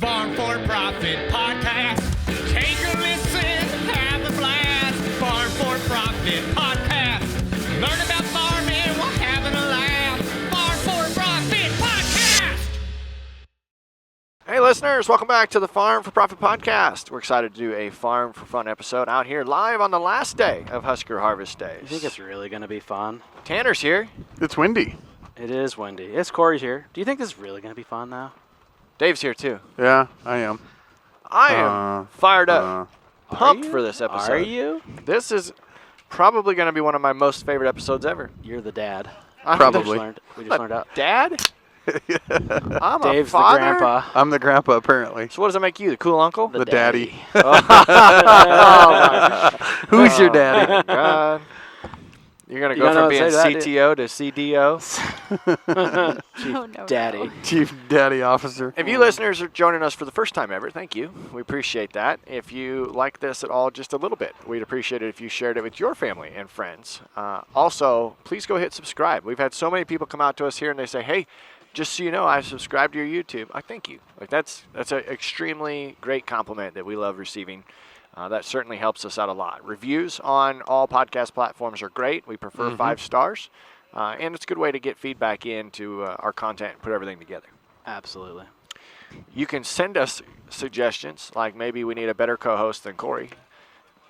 Farm for Profit Podcast. Take a listen, have a blast. Farm for Profit Podcast. Learn about farming while having a laugh. Farm for Profit Podcast. Hey listeners, welcome back to the Farm for Profit Podcast. We're excited to do a Farm for Fun episode out here live on the last day of Husker Harvest Days. You think it's really going to be fun? Tanner's here. It's windy. It is windy. It's Corey's here. Do you think this is really going to be fun, though? Dave's here too. Yeah, I am. I am fired up, pumped for this episode. Are you? This is probably going to be one of my most favorite episodes ever. You're the dad. Probably. We just learned out. Dad? I'm Dave's a father? the grandpa. I'm the grandpa, apparently. So what does that make you, the cool uncle? The daddy. Oh, Who's your daddy? God. You're going to You go don't from know being what to say CTO to CDO? Chief Daddy. Chief Daddy Officer. If you listeners are joining us for the first time ever, thank you. We appreciate that. If you like this at all just a little bit, we'd appreciate it if you shared it with your family and friends. Also, please go hit subscribe. We've had so many people come out to us here and they say, hey, just so you know, I've subscribed to your YouTube. I thank you. Like that's an extremely great compliment that we love receiving. That certainly helps us out a lot. Reviews on all podcast platforms are great. We prefer 5 stars. And it's a good way to get feedback into our content and put everything together. Absolutely. You can send us suggestions, like maybe we need a better co-host than Corey,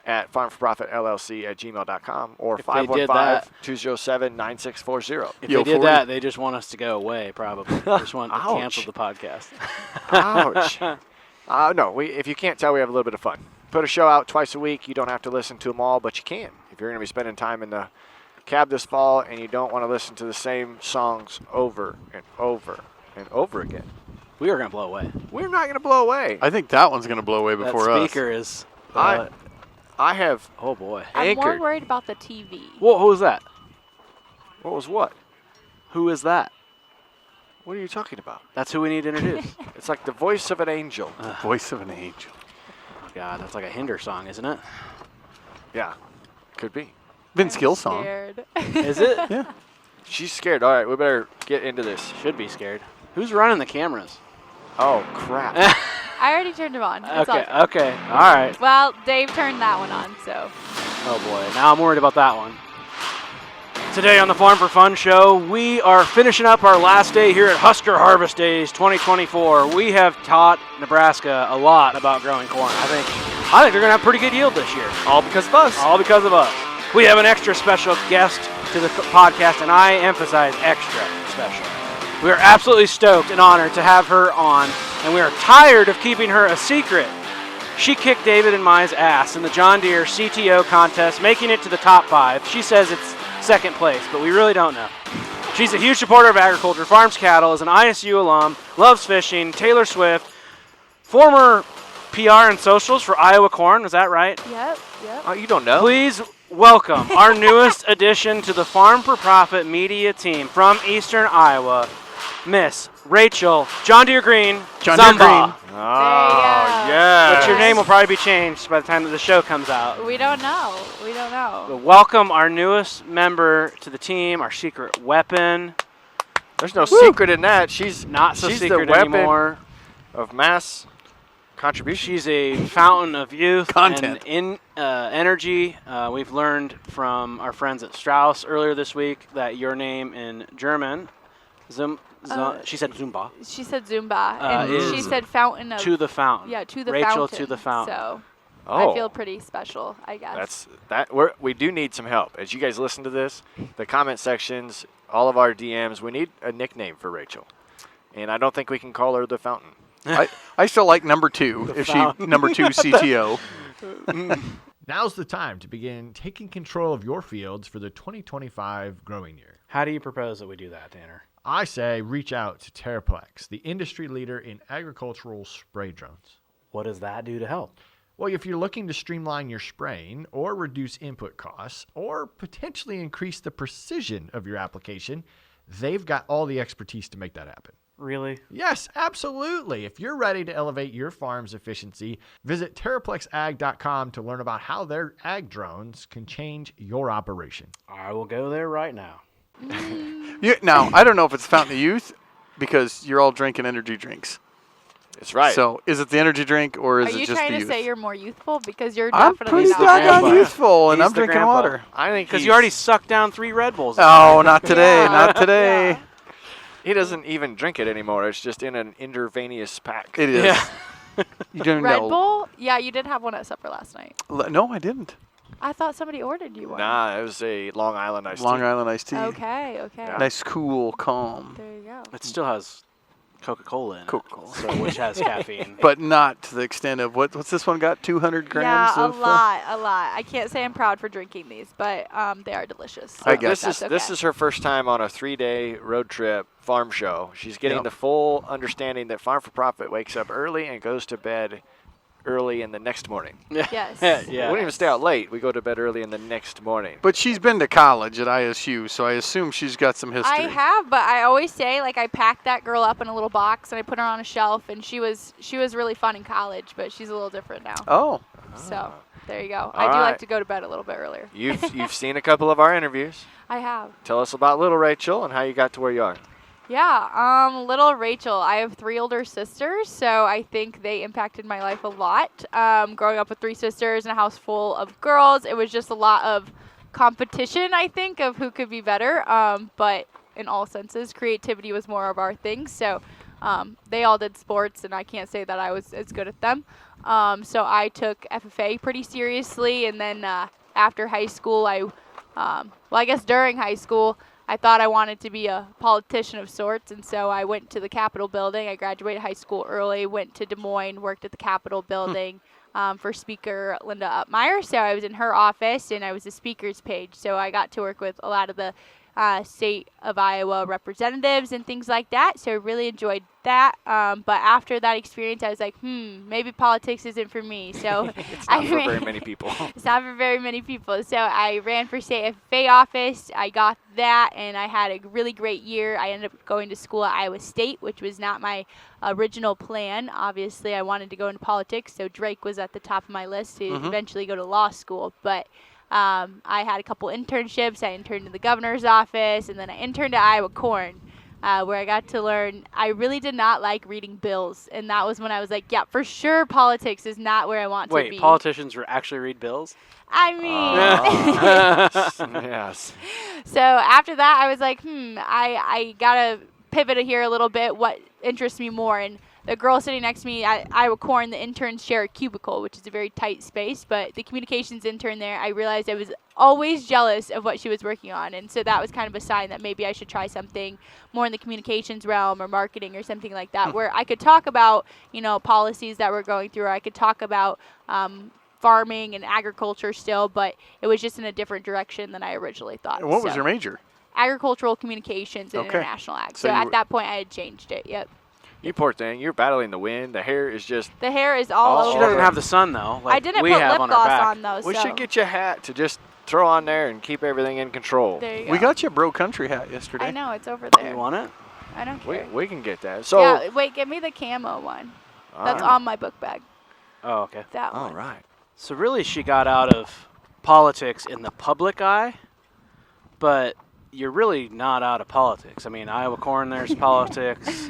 at farmforprofitllc@gmail.com or If they did that- 515-207-9640. If Yo, they did 40. that, they just want us to go away, probably. They just want to Ouch. cancel the podcast. Ouch. No, if you can't tell, we have a little bit of fun. Put a show out twice a week. You don't have to listen to them all, but you can. If you're going to be spending time in the cab this fall and you don't want to listen to the same songs over and over and over again, We are going to blow away. we're not going to blow away. I think that one's going to blow away That before us. speaker is... I have oh, boy. I'm more anchored. worried about the TV. Whoa, who is that? What was what? Who is that? What are you talking about? That's who we need to introduce. It's like the voice of an angel. Voice of an angel. God, that's like a Hinder song, isn't it? Yeah, could be. Vince I'm Gill song. scared. Is it? Yeah. She's scared. All right, we better get into this. Should be scared. Who's running the cameras? Oh, crap. I already turned them on. It's all good. Okay. All right. Well, Dave turned that one on, so. Oh, boy. Now I'm worried about that one. Today on the Farm for Fun show, we are finishing up our last day here at Husker Harvest Days 2024. We have taught Nebraska a lot about growing corn. I think they're going to have pretty good yield this year. All because of us. All because of us. We have an extra special guest to the podcast, and I emphasize extra special. We are absolutely stoked and honored to have her on, and we are tired of keeping her a secret. She kicked David and Mai's ass in the John Deere CTO contest, making it to the top 5. She says it's second place, but we really don't know. She's a huge supporter of agriculture, farms cattle, is an ISU alum, loves fishing, Taylor Swift, former PR and socials for Iowa Corn. Was that right? Yep. Oh, you don't know? Please welcome our newest addition to the Farm for Profit media team from Eastern Iowa, Miss Rachel John Deere Green John Deere Zumbach. Green. Oh, yeah. But your name will probably be changed by the time that the show comes out. We don't know. But welcome our newest member to the team, our secret weapon. There's no secret in that. She's Not so she's secret the weapon anymore. of mass contribution. She's a fountain of youth Content. and energy. We've learned from our friends at Strauss earlier this week that your name in German, she said Zumba, She said Zumba, and she is said fountain of. to the fountain. Yeah, to the Rachel fountain. to the fountain. So Oh. I feel pretty special, I guess. We do need some help. As you guys listen to this, the comment sections, all of our DMs, we need a nickname for Rachel. And I don't think we can call her the fountain. I still like number 2, if she number 2 CTO. Now's the time to begin taking control of your fields for the 2025 growing year. How do you propose that we do that, Tanner? I say reach out to Terraplex, the industry leader in agricultural spray drones. What does that do to help? Well, if you're looking to streamline your spraying or reduce input costs or potentially increase the precision of your application, they've got all the expertise to make that happen. Really? Yes, absolutely. If you're ready to elevate your farm's efficiency, visit TerraplexAg.com to learn about how their ag drones can change your operation. I will go there right now. Now, I don't know if it's Fountain of Youth because you're all drinking energy drinks. It's right. So is it the energy drink or is Are it you just trying the to youth? say you're more youthful? Because you're I'm definitely pretty not. doggone youthful, and He's I'm the drinking grandpa. water. I think Because you already sucked down 3 Red Bulls. Oh, not today, Yeah. not today. Yeah. he doesn't even drink it anymore. It's just in an intravenous pack. It is. Yeah. You don't Red know. Bull? Yeah, you did have one at supper last night. No, I didn't. I thought somebody ordered you one. Nah, it was a Long Island iced Long tea. Island iced tea. Okay. Yeah. Nice, cool, calm. There you go. It still has Coca-Cola in Coca-Cola. it, so, which has caffeine. But not to the extent of what's this one got? 200 grams Yeah, of. a lot. I can't say I'm proud for drinking these, but they are delicious. I so guess. This is her first time on a 3-day road trip farm show. She's getting Yep. the full understanding that Farm for Profit wakes up early and goes to bed early in the next morning. Yes. We Yeah. don't even stay out late. We go to bed early in the next morning. But she's been to college at ISU, so I assume she's got some history. I have, but I always say like I packed that girl up in a little box and I put her on a shelf, and she was really fun in college, but she's a little different now. Oh. So there you go. All I do right. like to go to bed a little bit earlier. You've seen a couple of our interviews. I have. Tell us about little Rachel and how you got to where you are. Yeah, little Rachel. I have 3 older sisters, so I think they impacted my life a lot. Growing up with 3 sisters in a house full of girls, it was just a lot of competition, I think, of who could be better. But in all senses, creativity was more of our thing. So they all did sports, and I can't say that I was as good at them. So I took FFA pretty seriously, and then after high school, I guess during high school, I thought I wanted to be a politician of sorts, and so I went to the Capitol building. I graduated high school early, went to Des Moines, worked at the Capitol building for Speaker Linda Upmeyer. So I was in her office, and I was a speaker's page. So I got to work with a lot of the state of Iowa representatives and things like that. So I really enjoyed that. But after that experience, I was like, maybe politics isn't for me. So It's not for very many people. It's not for very many people. So I ran for state FFA office. I got that, and I had a really great year. I ended up going to school at Iowa State, which was not my original plan. Obviously, I wanted to go into politics, so Drake was at the top of my list to eventually go to law school. But I had a couple internships. I interned in the governor's office, and then I interned at Iowa Corn, where I got to learn. I really did not like reading bills, and that was when I was like, yeah, for sure politics is not where I want to be. Wait, politicians actually read bills? I mean, Yes. so after that, I was like, I got to pivot here a little bit. What interests me more? And the girl sitting next to me at Iowa Corn, the interns share a cubicle, which is a very tight space. But the communications intern there, I realized I was always jealous of what she was working on. And so that was kind of a sign that maybe I should try something more in the communications realm or marketing or something like that, where I could talk about, policies that we're going through, or I could talk about farming and agriculture still, but it was just in a different direction than I originally thought. And what was your major? Agricultural communications and Okay. international ag. So So you at were- that point, I had changed it. Yep. You poor thing. You're battling the wind. The hair is just. The hair is all Oh, She over. doesn't have the sun, though. Like I didn't we put have lip on our gloss back. on though. We so should get you a hat to just throw on there and keep everything in control. There you go. We got you a Bro Country hat yesterday. I know it's over there. You want it? I don't We, care. we can get that. So. Yeah. Wait. Give me the camo one. That's all right. on my book bag. Oh, okay. That All one. right. So really, she got out of politics in the public eye, but you're really not out of politics. I mean, Iowa Corn, there's politics.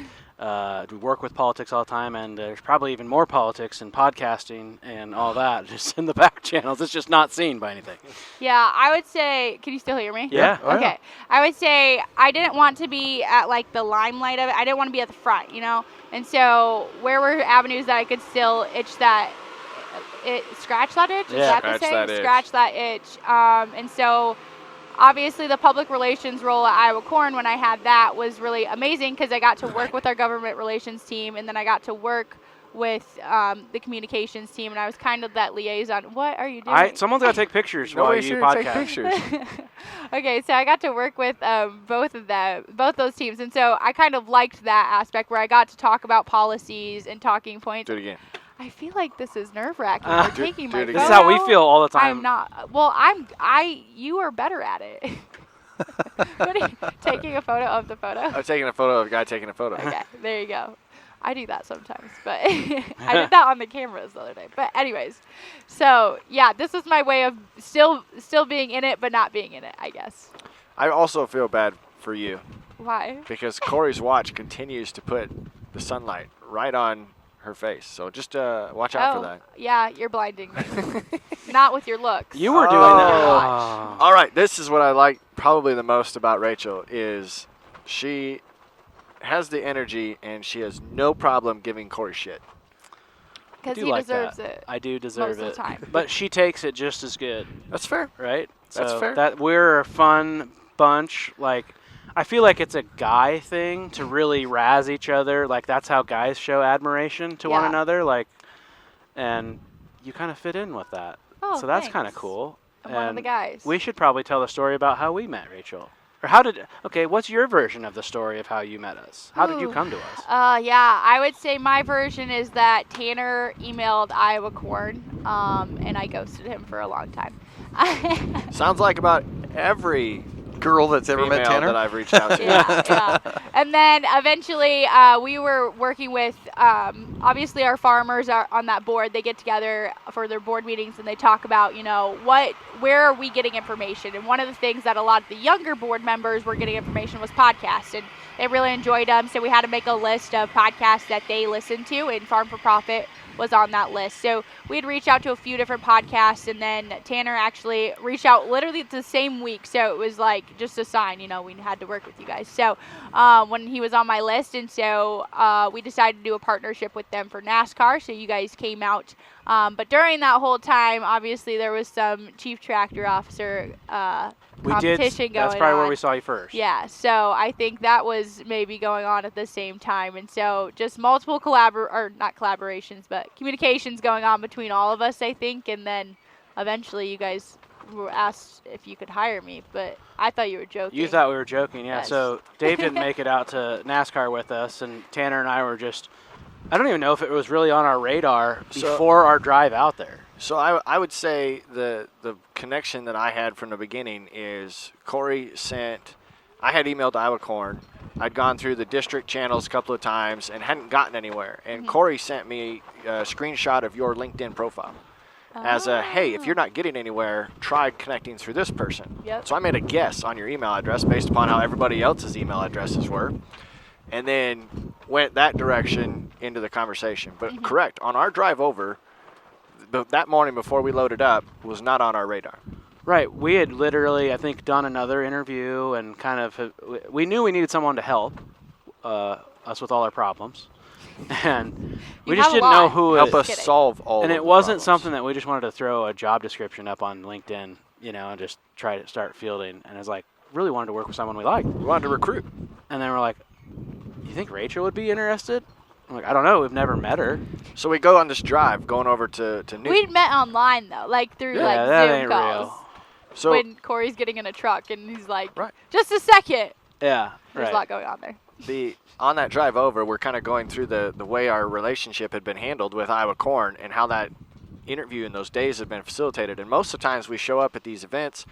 We work with politics all the time, and there's probably even more politics in podcasting and all that, just in the back channels. It's just not seen by anything. Yeah. I would say. Can you still hear me? Yeah. Oh, yeah. Okay. I would say I didn't want to be at like the limelight of it. I didn't want to be at the front, And so where were avenues that I could still itch that, scratch that itch? Is Yeah. that the Scratch saying? that itch. Scratch that itch. And so obviously the public relations role at Iowa Corn, when I had that, was really amazing because I got to work with our government relations team, and then I got to work with the communications team, and I was kind of that liaison. What are you doing? Someone's got to take pictures while Nobody's you here to take podcast. pictures. Okay, so I got to work with both those teams, and so I kind of liked that aspect where I got to talk about policies and talking points. Do it again. I feel like this is nerve-wracking. You're Do- taking do my it again. This is how we photo. feel all the time. I'm not. Well, you are better at it. What are you, taking a photo of the photo? I'm taking a photo of a guy taking a photo. Okay, there you go. I do that sometimes, but I did that on the cameras the other day. But anyways, so yeah, this is my way of still being in it, but not being in it, I guess. I also feel bad for you Why? because Corey's watch continues to put the sunlight right on her face. So just watch out for that. Yeah, you're blinding me. Not with your looks. You were doing Oh. that. All right, this is what I like probably the most about Rachel is she has the energy and she has no problem giving Corey shit. Because do he like deserves that. it. I do deserve most it. of the time. But she takes it just as good, That's fair. right? That's So fair. That we're a fun bunch. Like, I feel like it's a guy thing to really razz each other. Like, that's how guys show admiration to one Yeah. another. Like, and you kind of fit in with that. Oh, So that's kind of thanks. cool. I'm one of the And guys. we should probably tell the story about how we met Rachel. Or how did, okay, what's your version of the story of how you met us? How did you Ooh. come to us? Yeah, I would say my version is that Tanner emailed Iowa Corn, and I ghosted him for a long time. Sounds like about every Girl that's ever female met Tanner. that I've reached out to. yeah. And then eventually we were working with, obviously our farmers are on that board. They get together for their board meetings and they talk about, where are we getting information? And one of the things that a lot of the younger board members were getting information was podcasts. And they really enjoyed them. So we had to make a list of podcasts that they listened to, and Farm for Profit was on that list. So we'd reach out to a few different podcasts, and then Tanner actually reached out literally the same week. So it was like just a sign, we had to work with you guys. So when he was on my list, and so we decided to do a partnership with them for NASCAR. So you guys came out. But during that whole time, obviously there was some chief tractor officer competition going on. That's probably where we saw you first. Yeah, so I think that was maybe going on at the same time. And so just multiple not collaborations, but communications going on between all of us, I think. And then eventually you guys were asked if you could hire me, but I thought you were joking. You thought we were joking, yeah. Yes. So Dave didn't make it out to NASCAR with us, and Tanner and I were just, I don't even know if it was really on our radar before our drive out there. So I would say the connection that I had from the beginning is Corey I had emailed Iowa Corn. I'd gone through the district channels a couple of times and hadn't gotten anywhere. And Corey sent me a screenshot of your LinkedIn profile as a, hey, if you're not getting anywhere, try connecting through this person. Yep. So I made a guess on your email address based upon how everybody else's email addresses were. And then went that direction into the conversation. But correct, on our drive over, that morning before we loaded up was not on our radar. Right. We had literally, I think, done another interview and kind of, we knew we needed someone to help us with all our problems. And we just didn't know who help us solve all and of it the wasn't problems. something that we just wanted to throw a job description up on LinkedIn, and just try to start fielding. And it's like, really wanted to work with someone we liked. We wanted to recruit. And then we're like, you think Rachel would be interested? I'm like, I don't know. We've never met her. So we go on this drive going over to Newton. We'd met online though, like through Yeah, that Zoom ain't calls. real. So When Corey's getting in a truck and he's like, Right. just a second. Yeah, There's a lot going on there. on that drive over, we're kind of going through the way our relationship had been handled with Iowa Corn and how that interview in those days had been facilitated. And most of the times we show up at these events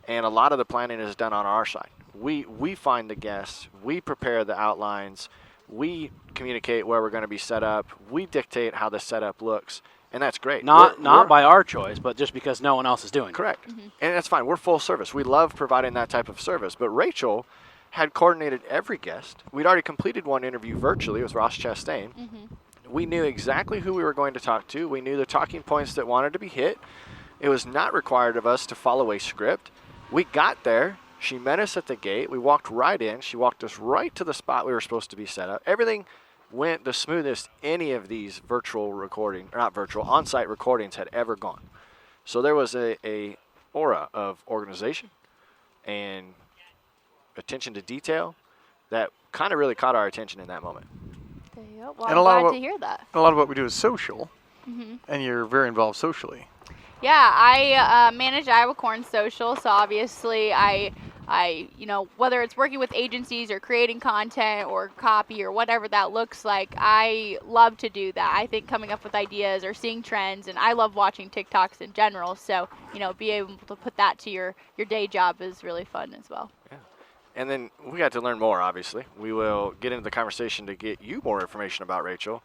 and a lot of the planning is done on our side. We find the guests, we prepare the outlines, we communicate where we're going to be set up, we dictate how the setup looks, and that's great. Not We're- by our choice, but just because no one else is doing it. Correct. And that's fine. We're full service. We love providing that type of service. But Rachel had coordinated every guest. We'd already completed one interview virtually with Ross Chastain. We knew exactly who we were going to talk to. We knew the talking points that wanted to be hit. It was not required of us to follow a script. We got there. She met us at the gate. We walked right in. She walked us right to the spot we were supposed to be set up. Everything went the smoothest any of these on-site recordings had ever gone. So there was a aura of organization and attention to detail that kind of really caught our attention in that moment. There you go. Well, And I'm a lot of glad what- to hear that. A lot of what we do is social, and you're very involved socially. Yeah, I manage Iowa Corn Social, so obviously I whether it's working with agencies or creating content or copy or whatever that looks like, I love to do that. I think coming up with ideas or seeing trends, and I love watching TikToks in general, so, be able to put that to your day job is really fun as well. Yeah. And then we got to learn more, obviously. We will get into the conversation to get you more information about Rachel.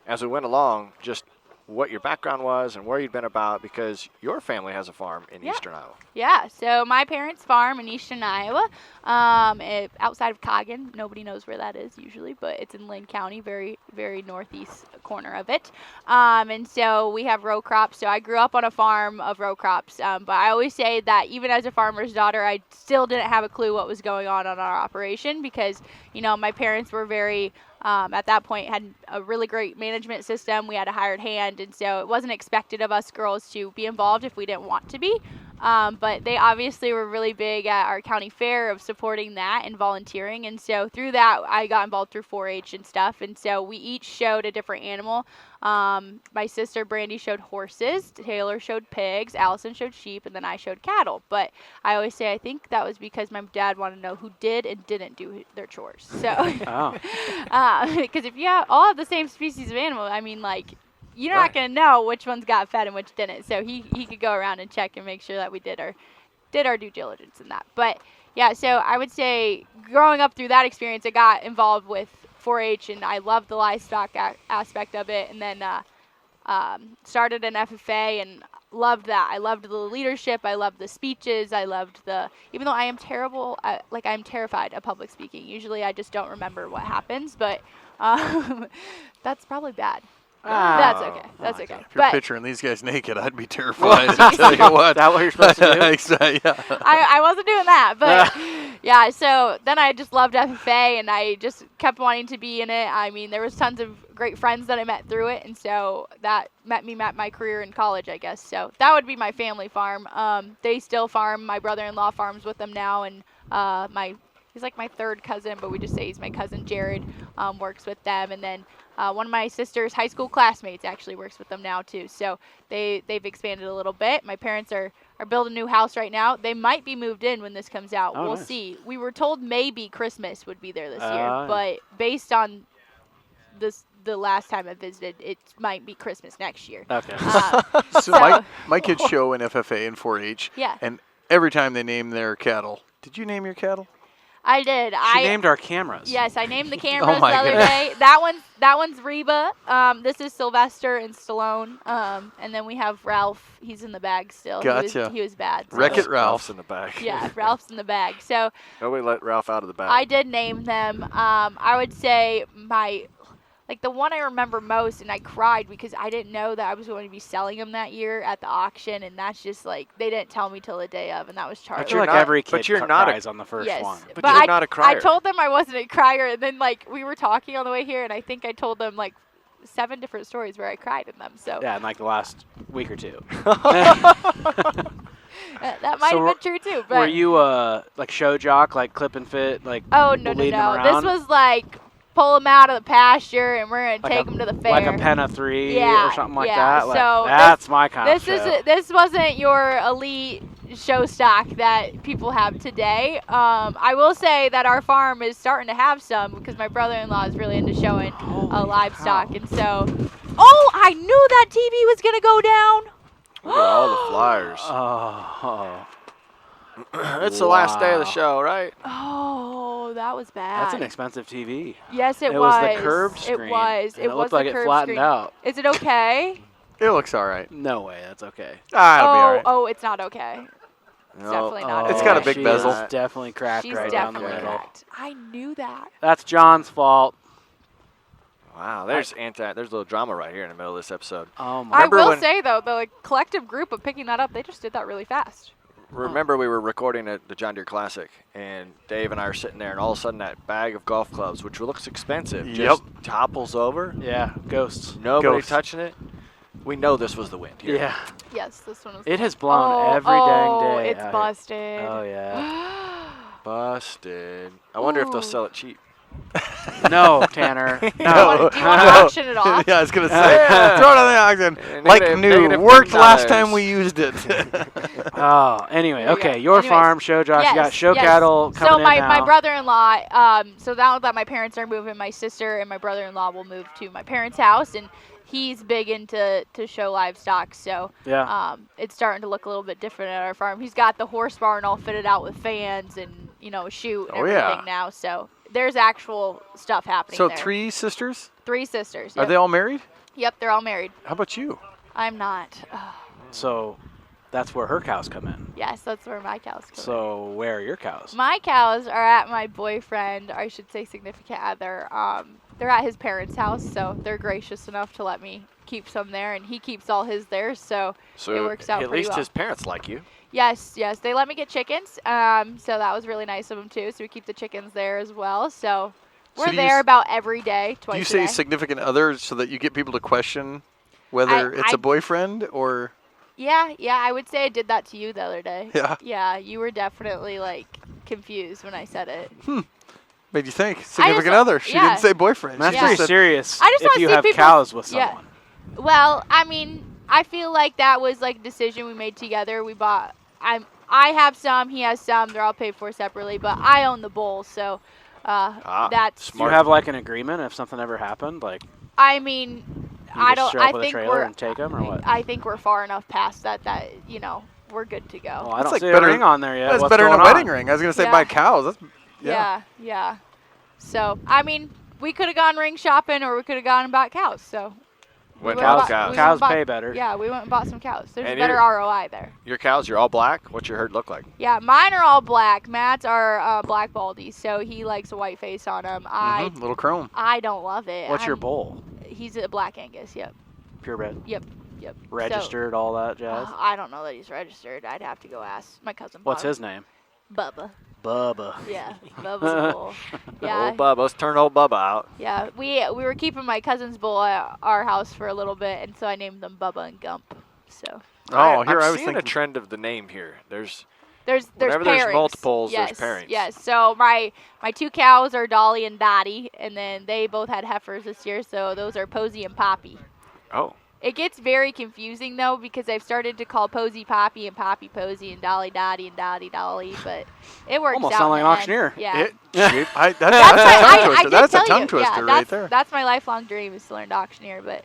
As we went along, just what your background was and where you'd been about, because your family has a farm in eastern Iowa. Yeah, so my parents farm in eastern Iowa, outside of Coggin. Nobody knows where that is usually, but it's in Lynn County, very, very northeast corner of it. And so we have row crops. So I grew up on a farm of row crops, but I always say that even as a farmer's daughter, I still didn't have a clue what was going on our operation because, my parents were very... at that point, had a really great management system. We had a hired hand, and so it wasn't expected of us girls to be involved if we didn't want to be. But they obviously were really big at our county fair of supporting that and volunteering. And so through that, I got involved through 4-H and stuff. And so we each showed a different animal. My sister Brandy showed horses, Taylor showed pigs, Allison showed sheep, and then I showed cattle. But I always say I think that was because my dad wanted to know who did and didn't do their chores. So, because if you all have the same species of animal, I mean, you're not going to know which ones got fed and which didn't. So he could go around and check and make sure that we did our due diligence in that. But yeah, so I would say growing up through that experience, I got involved with 4-H and I loved the livestock aspect of it. And then started an FFA and loved that. I loved the leadership. I loved the speeches. I loved even though I am terrible, I'm terrified of public speaking. Usually I just don't remember what happens, but that's probably bad. That's okay. That's okay. If you're picturing these guys naked, I'd be terrified. I tell you what. Is that what you're supposed to do? Yeah. I wasn't doing that, but yeah. So then I just loved FFA, and I just kept wanting to be in it. I mean, there was tons of great friends that I met through it, and so that met my career in college, I guess. So that would be my family farm. They still farm. My brother-in-law farms with them now, and he's like my third cousin, but we just say he's my cousin Jared, works with them. And then one of my sister's high school classmates actually works with them now too. So they've expanded a little bit. My parents are building a new house right now. They might be moved in when this comes out. We'll nice. See. We were told maybe Christmas would be there this year, but based on the last time I visited, it might be Christmas next year. Okay. So my kids show in FFA and 4-H. Yeah. And every time they name their cattle, did you name your cattle? I did. She named our cameras. Yes, I named the cameras my the other goodness. day. That one's Reba. This is Sylvester and Stallone. And then we have Ralph. He's in the bag still. Gotcha. He was bad. So. Wreck-It Ralph. Ralph's in the back. Yeah, Ralph's in the bag. So Nobody let Ralph out of the bag. I did name them. I would say the one I remember most, and I cried because I didn't know that I was going to be selling them that year at the auction, and that's just they didn't tell me till the day of, and that was Charlie. I feel like every kid cries on the first yes, one. But you're not a crier. I told them I wasn't a crier, and then we were talking on the way here, and I think I told them 7 different stories where I cried in them. So Yeah, in the last week or two. that might have been true too. But were you show jock, clip and fit, oh no. leading them around? This was pull them out of the pasture and we're gonna take them to the fair. Like a Penna 3 yeah, or something like yeah. that. So that's my kind of show. This wasn't your elite show stock that people have today. I will say that our farm is starting to have some because my brother-in-law is really into showing livestock, and so. Oh, I knew that TV was gonna go down. Look at all the flyers. Oh. It's the last day of the show, right? Oh, that was bad. That's an expensive TV. Yes, it was. It was the curved screen. It was. It was looked the like it curved flattened screen. out. Is it okay? It looks all right. No way, that's okay. It'll be all right. Oh, it's not okay. It's definitely not. It's okay. got a big she bezel. Is definitely cracked She's right down the definitely middle. cracked. I knew that. That's John's fault. Wow, there's a little drama right here in the middle of this episode. Oh my. I Remember will when- say though, the collective group of picking that up, they just did that really fast. Remember we were recording at the John Deere Classic, and Dave and I are sitting there, and all of a sudden that bag of golf clubs, which looks expensive, just topples over. Yeah, ghosts. Nobody Ghosts. touching it. We know this was the wind here. Yeah. Yes, this one was. It has blown every dang day. It's out busted. here. Oh yeah. Busted. I wonder if they'll Ooh. sell it cheap. No, Tanner. Do you No. want to auction it off? Yeah, I was going to say, Yeah. throw it on the auction. Like new. negative Worked $10. last time we used it. Oh, anyway, There you okay. go. Your Anyways. farm, show Josh. You got show cattle coming So in my now. brother-in-law, so now that my parents are moving, my sister and my brother-in-law will move to my parents' house, and he's big into show livestock. So Yeah. it's starting to look a little bit different at our farm. He's got the horse barn all fitted out with fans and a chute and Oh, everything yeah. now. So there's actual stuff happening So there. 3 sisters? 3 sisters. Are Yep. they all married? Yep, they're all married. How about you? I'm not. So that's where her cows come in. Yes, that's where my cows come in. So where are your cows? My cows are at my boyfriend, or I should say significant other. They're at his parents' house, so they're gracious enough to let me keep some there, and he keeps all his there, so it works out at pretty least well. his parents like you. Yes, they let me get chickens, so that was really nice of them too. So we keep the chickens there as well. So we're do you there s- about every day, Do twice you a say day. significant other so that you get people to question whether it's I- a boyfriend or? Yeah, I would say I did that to you the other day. Yeah. Yeah, you were definitely like confused when I said it. Made you think significant just- other. She yeah. didn't say boyfriend. That's She pretty just said, serious I just if wanna you see have people- cows with yeah. someone. Well, I mean, I feel like that was like a decision we made together. We bought. I have some, he has some. They're all paid for separately, but I own the bull, so that's. Do you have like an agreement if something ever happened? Like I mean, you I just don't. show up I with a think trailer we're. and take them, or what? I think we're far enough past that we're good to go. Well, I That's don't like see better- a ring on there yet. That's What's better than a going wedding on? ring. I was gonna say Yeah. buy cows. That's yeah. Yeah. So I mean, we could have gone ring shopping, or we could have gone and bought cows. So. Went went cows. and bought- cows. we Cows went and bought- pay better. Yeah, we went and bought some cows. There's And a better you're- ROI there. Your cows, you're all black. What's your herd look like? Yeah, mine are all black. Matt's are black baldies, so he likes a white face on him. Little chrome. I don't love it. What's your bull? He's a black Angus. Yep. Purebred. Yep. Registered, all that So, jazz. I don't know that he's registered. I'd have to go ask my cousin. What's Bob. his name? Bubba. Bubba. Yeah, Bubba's a bull. Yeah. Old Bubba. Let's turn old Bubba out. Yeah, we were keeping my cousin's bull at our house for a little bit, and so I named them Bubba and Gump. So Oh, I'm here I was seeing a thinking. trend of the name here. There's there's Whenever there's pairings. multiples, there's yes, pairings. Yes. So my two cows are Dolly and Dottie, and then they both had heifers this year, so those are Posy and Poppy. oh. It gets very confusing though because I've started to call Posy Poppy and Poppy Posy and Dolly Dottie and Dottie Dolly, but it works Almost out. sound like in an the end. auctioneer. Yeah. That's That's a tongue I twister. did That's a tell tongue you, twister yeah, right there. That's my lifelong dream is to learn to auctioneer, but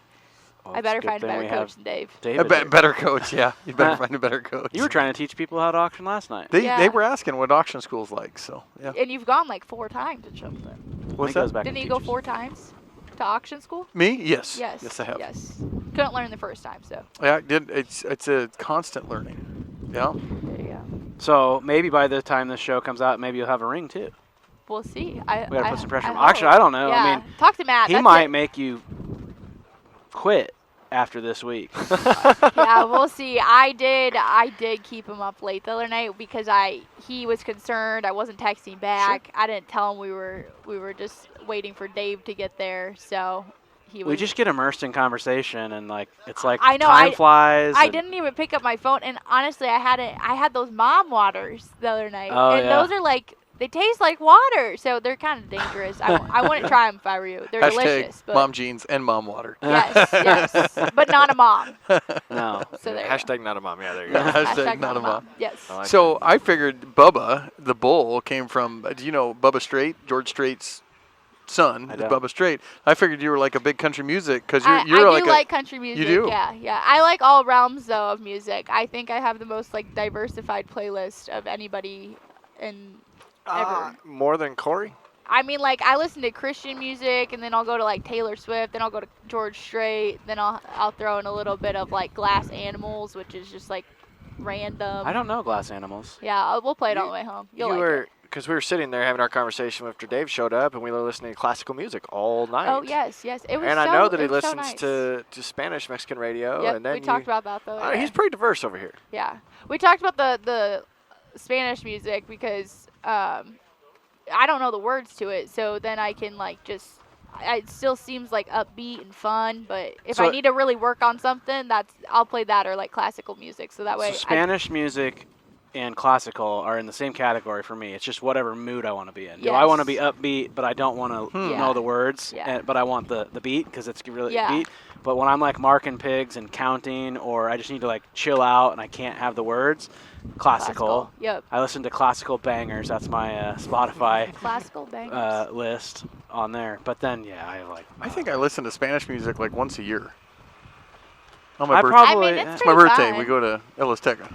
Well, I it's better good find a thing better we coach have than Dave. David A here. better coach, yeah. You better find a better coach. You were trying to teach people how to auction last night. They Yeah. were asking what auction school's like, so yeah. And you've gone like 4 times or something. What's He goes that? back Didn't and you go teaches. 4 times to auction school? Me? Yes. Yes. Yes, I have. Yes. Couldn't learn the first time, so Yeah, I did. It's a constant learning. Yeah. there you go. So maybe by the time this show comes out, maybe you'll have a ring too. We'll see. We gotta put some pressure on him. hope. Actually, I don't know. Yeah. I mean, talk to Matt. he That's might it. make you quit after this week. Yeah, we'll see. I did keep him up late the other night because he was concerned. I wasn't texting back. I didn't tell him we were just waiting for Dave to get there. So he was. We just get immersed in conversation, and like it's like I know, time flies. I and- didn't even pick up my phone, and honestly, I had those mom waters the other night, Oh, and yeah. those are like they taste like water, so they're kind of dangerous. I wouldn't try them if I were you. They're delicious, Hashtag but mom jeans and mom water. yes, but not a mom. No. So there. Hashtag not a mom. Yeah, there you go. Hashtag not a mom. Yes. I like So I figured Bubba, the bull, came from. Do you know Bubba Strait, George Strait's son? I Is don't. Bubba Strait. I figured you were like a big country music because I you're do like like country music. do? Yeah. I like all realms though of music. I think I have the most like diversified playlist of anybody in ever. More than Corey? I mean, like I listen to Christian music, and then I'll go to like Taylor Swift, then I'll go to George Strait, then I'll throw in a little bit of like Glass Animals, which is just like random. I don't know glass animals. Yeah, we'll play it on You- the way home. You You'll like were, it. because we were sitting there having our conversation after Dave showed up, and we were listening to classical music all night. Oh yes. It was. And I so- know that he it was so listens nice. to Spanish Mexican radio. Yep, and then we talked about that though. Yeah. He's pretty diverse over here. Yeah, we talked about the Spanish music because I don't know the words to it, so then I can like just. It still seems like upbeat and fun, but if So- I need to really work on something, I'll play that or like classical music. So that way, So Spanish music and classical are in the same category for me. It's just whatever mood I want to be in. Do I want to be Yes. upbeat, but I don't want to Yeah. know the words, Yeah. but I want the beat because it's really Yeah. beat. But when I'm like marking pigs and counting, or I just need to like chill out and I can't have the words, classical. Yep. I listen to classical bangers. That's my Spotify Classical bangers. list on there. But then, yeah, I like. I think I listen to Spanish music like once a year. On I my birthday. probably. I mean, it's It's my pretty birthday. fun. We go to El Azteca.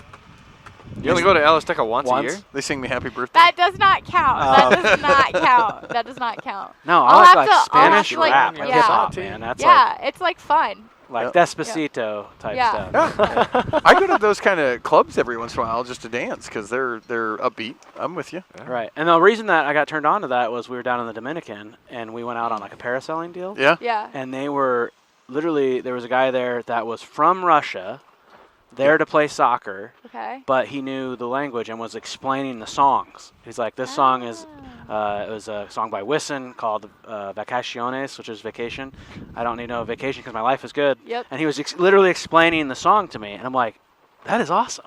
You only go to Alisteca once a year? They sing me happy birthday. That does not count. That does not count. That does not count. No, I'll I have like to- I'll Spanish have to, like, rap, yeah. hip hop, man. That's Yeah, it's like fun. like Yep. Despacito type Yeah. stuff. I go to those kind of clubs every once in a while just to dance because they're upbeat. I'm with you. Right. And the reason that I got turned on to that was we were down in the Dominican and we went out on like a parasailing deal. Yeah. Yeah. And they were literally, there was a guy there that was from Russia, there to play soccer, Okay. but he knew the language and was explaining the songs. He's like, this song is, it was a song by Wisin called Vacaciones, which is vacation. I don't need no vacation because my life is good. Yep. And he was literally explaining the song to me. And I'm like, that is awesome.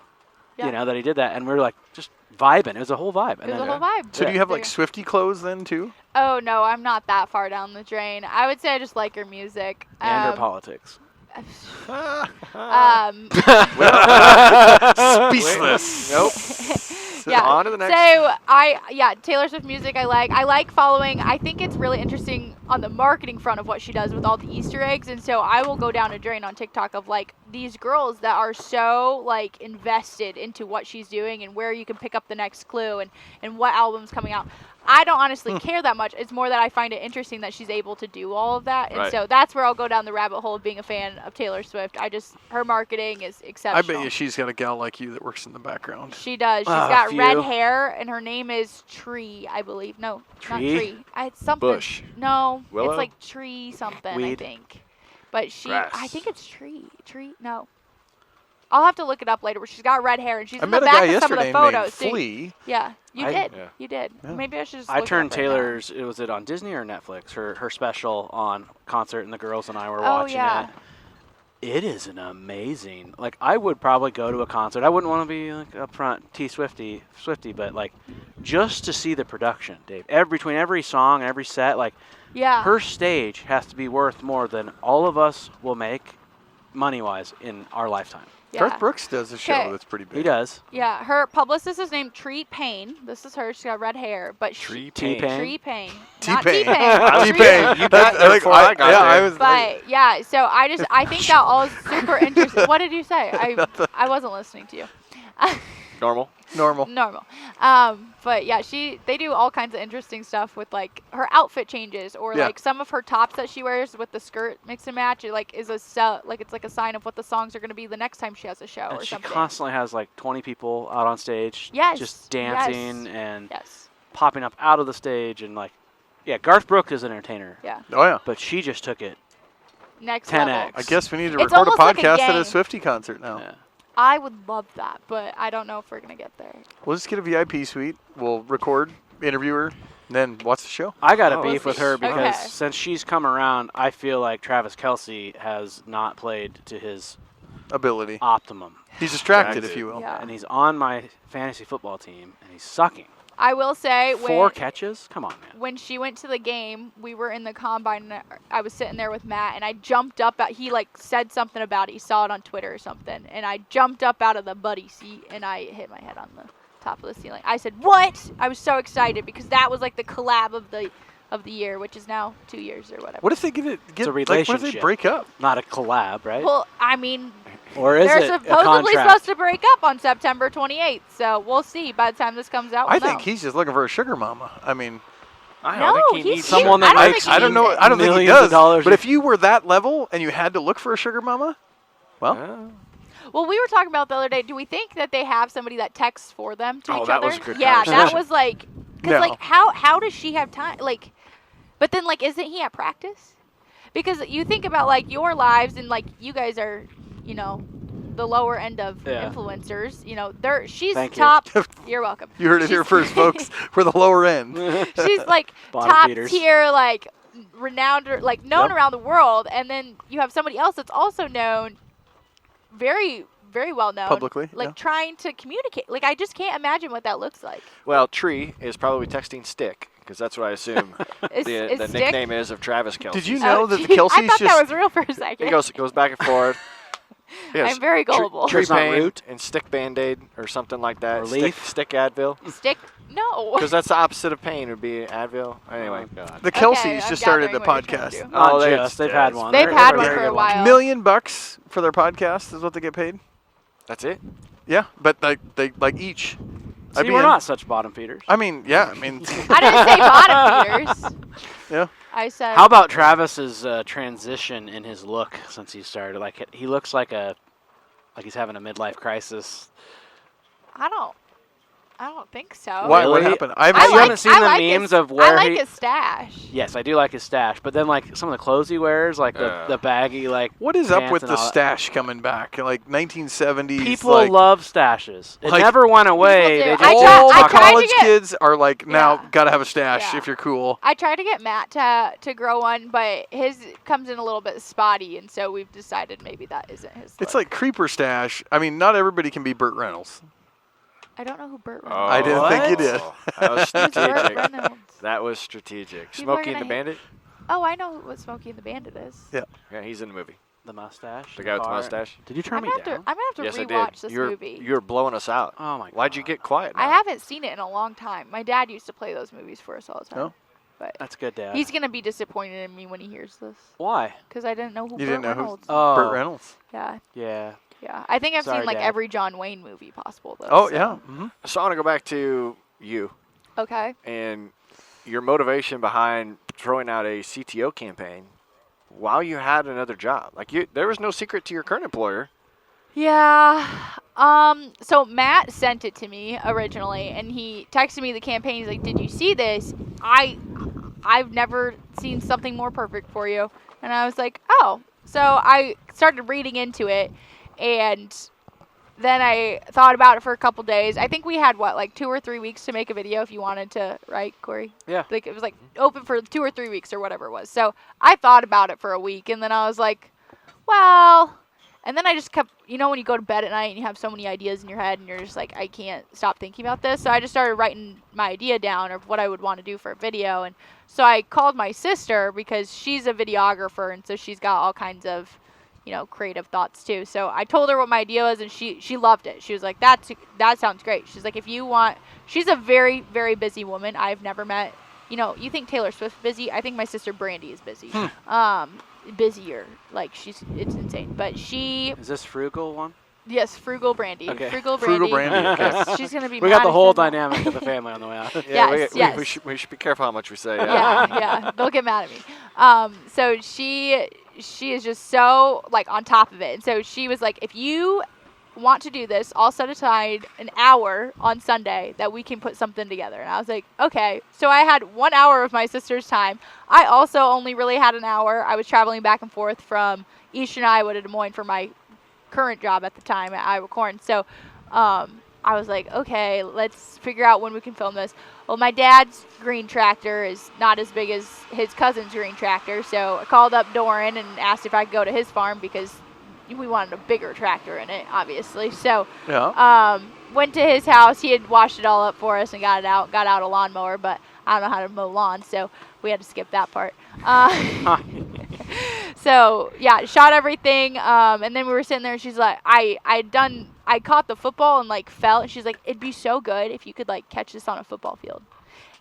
Yeah. You know, that he did that. And we were like, just vibing. It was a whole vibe. It was a whole vibe. So do you have like Yeah. Swiftie clothes then too? Oh no, I'm not that far down the drain. I would say I just like your music. And her politics. Speechless. Nope. Yeah. On to the next. So Taylor Swift music I like following. I think it's really interesting on the marketing front of what she does with all the Easter eggs, and so I will go down a drain on TikTok of like these girls that are so like invested into what she's doing and where you can pick up the next clue and what album's coming out. I don't honestly care that much. It's more that I find it interesting that she's able to do all of that. And Right. so that's where I'll go down the rabbit hole of being a fan of Taylor Swift. Her marketing is I exceptional. bet you she's got a gal like you that works in the background. She does. She's A got red few. hair, and her name is Tree, I believe. No, not Tree? Tree. It's something. Bush. No, Willow? it's like Tree something, I Weed? think. But I Grass. think it's Tree. Tree? No. I'll have to look it up later, but she's got red hair, and she's I in the met a back guy of some of yesterday the named photos. too. Flea. Yeah, you I- did. Yeah. You did. Yeah. Maybe I should just I look it up turned right now. Taylor's, was it on Disney or Netflix? Her special on concert, and the girls and I were Oh, watching yeah. it. It is an amazing. Like, I would probably go to a concert. I wouldn't want to be like up front Swifty, but like just to see the production, Dave. Between every song and every set, like Yeah. her stage has to be worth more than all of us will make money wise in our lifetime. yeah. Garth Brooks does a show 'Kay. that's pretty big. He does. Yeah, her publicist is named Tree Payne. This is her. She's got red hair, but Tree T-Pain. Pain. Tree Payne. T-Pain. Not T-Pain. was- T-Pain. You got there before I got there. was. But yeah, so I think that all is super interesting. What did you say? I wasn't listening to you. Normal. normal. Normal. But yeah, they do all kinds of interesting stuff with like her outfit changes or Yeah. like some of her tops that she wears with the skirt mix and match. It like is it's like a sign of what the songs are going to be the next time she has a show And or she something. constantly has like 20 people out on stage, Yes, just dancing and Yes. popping up out of the stage and like, yeah, Garth Brooks is an entertainer, Yeah. Oh yeah. but she just took it. Next 10X. level. I guess we need to It's record a almost like a podcast at a gang. Swiftie concert now. Yeah. I would love that, but I don't know if we're gonna get there. We'll just get a VIP suite. We'll record, interview her, and then watch the show. I got a Oh, beef we'll with see. her because Okay. since she's come around, I feel like Travis Kelce has not played to his Ability. optimum. He's distracted, Distracted. if you will. Yeah. And he's on my fantasy football team, and he's sucking. I will say 4 catches? Come on, man. when she went to the game, we were in the combine. And I was sitting there with Matt, and I jumped up. He like said something about it. He saw it on Twitter or something, and I jumped up out of the buddy seat and I hit my head on the top of the ceiling. I said, "What?" I was so excited because that was like the collab of the year, which is now 2 years or whatever. What if they get a like, what if they relationship. break up? Not a collab, right? Well, I mean, Or is they're it a supposedly contract? supposed to break up on September 28th, so we'll see. By the time this comes out, I we'll think know. he's just looking for a sugar mama. I mean, I No, don't think he he's needs cute. someone that I don't makes think he I don't needs know. it. I don't think he Millions of does. dollars. But if you were that level and you had to look for a sugar mama, well, Well, we were talking about the other day. Do we think that they have somebody that texts for them to Oh, each that other? was a good Yeah, that conversation. was like, because No. like how does she have time? Like, but then like, isn't he at practice? Because you think about like your lives and like you guys are, you know, the lower end of Yeah. influencers. You know, she's Thank you. top. You're welcome. you heard it here She's- first, folks. We're the lower end. She's like Bottom top feeders. tier, like renowned, or like known Yep. around the world, and then you have somebody else that's also known, very, very well known Publicly, like yeah. trying to communicate. Like I just can't imagine what that looks like. Well, Tree is probably texting Stick because that's what I assume Is the Stick- nickname is of Travis Kelce. Did you Oh, know that the geez, I Kelce's thought just that was real for a second. He goes back and forth. Yes. I'm very gullible. Tree It's not Pain Root? and Stick Band-Aid or something like that. Or Stick, Leaf? Stick Advil. Stick? No. Because that's the opposite of pain would be Advil. Anyway. Oh, God. the Okay, Kelce's I'm just started the gathering what you're trying podcast. to do. Not Oh, just. They've had one. They've They're had a one very for a good while. $1 million for their podcast is what they get paid. That's it? Yeah, but they like each. See, we're not such bottom feeders. I mean, yeah. I mean, I didn't say bottom feeders. yeah. I said. How about Travis's transition in his look since he started? Like he looks like he's having a midlife crisis. I don't think so. Why? Really? What happened? You haven't seen the memes of where I like his stash. Yes, I do like his stash, but then like some of the clothes he wears, like the baggy like. What is up pants with and the all that. stash coming back? Like 1970s. People like, love stashes. It like- never went away. do. They just I all tried the to college get- kids are like now Yeah. gotta have a stash Yeah. if you're cool. I tried to get Matt to grow one, but his comes in a little bit spotty, and so we've decided maybe that isn't his. It's look. like creeper stash. I mean, not everybody can be Burt Reynolds. I don't know who Burt Oh, Reynolds. I didn't think you did. That was Who's Burt strategic. Reynolds? That was strategic. People are Smokey and gonna the Bandit? Oh, I know what Smokey and the Bandit is. Yeah. Yeah, he's in the movie. the mustache. The guy with the car. mustache? Did you turn I'm me gonna down? have to Yes, I rewatch did. this You're, movie. You're blowing us out. Oh my god. Why'd you get quiet now? I haven't seen it in a long time. My dad used to play those movies for us all the time. Oh. But That's good, Dad. he's gonna be disappointed in me when he hears this, Why? because I didn't know who You Burt didn't know who- Reynolds. Oh. Burt Reynolds. Yeah, Yeah. yeah. I think I've Sorry, seen like Dad. every John Wayne movie possible though. Oh so. yeah. Mm-hmm. So I want to go back to you Okay. and your motivation behind throwing out a CTO campaign while you had another job. Like there was no secret to your current employer. Yeah. So Matt sent it to me originally, and he texted me the campaign. He's like, "Did you see this? I've never seen something more perfect for you." And I was like, "Oh." So I started reading into it, and then I thought about it for a couple days. I think we had like 2 or 3 weeks to make a video if you wanted to, right, Corey? Yeah. Like it was like open for 2 or 3 weeks or whatever it was. So I thought about it for a week, and then I was like, well. And then I just kept, when you go to bed at night and you have so many ideas in your head and you're just like, I can't stop thinking about this. So I just started writing my idea down of what I would want to do for a video. And so I called my sister because she's a videographer, and so she's got all kinds of, creative thoughts too. So I told her what my idea was, and she loved it. She was like, that sounds great. She's like, if you want, she's a very, very busy woman. I've never met, you think Taylor Swift busy? I think my sister Brandy is busy. Busier, like it's insane, but she Is this frugal one? yes, frugal Brandy. Okay. Frugal Brandy. Frugal Brandy. Okay. She's gonna be We got mad the if whole I'm not- dynamic of the family on the way out. Yeah, Yes, we yes. should be careful how much we say. Yeah, they'll get mad at me. So she is just so like on top of it, and so she was like, if you want to do this, I'll set aside an hour on Sunday that we can put something together. And I was like, okay. So I had 1 hour of my sister's time. I also only really had an hour. I was traveling back and forth from Eastern Iowa to Des Moines for my current job at the time at Iowa Corn. So I was like, okay, let's figure out when we can film this. Well, my dad's green tractor is not as big as his cousin's green tractor. So I called up Doran and asked if I could go to his farm because we wanted a bigger tractor in it, obviously. So Yeah. went to his house. He had washed it all up for us and got out a lawnmower, but I don't know how to mow lawns, so we had to skip that part. So yeah, shot everything, and then we were sitting there, and she's like, I caught the football and like fell, and she's like, it'd be so good if you could like catch this on a football field.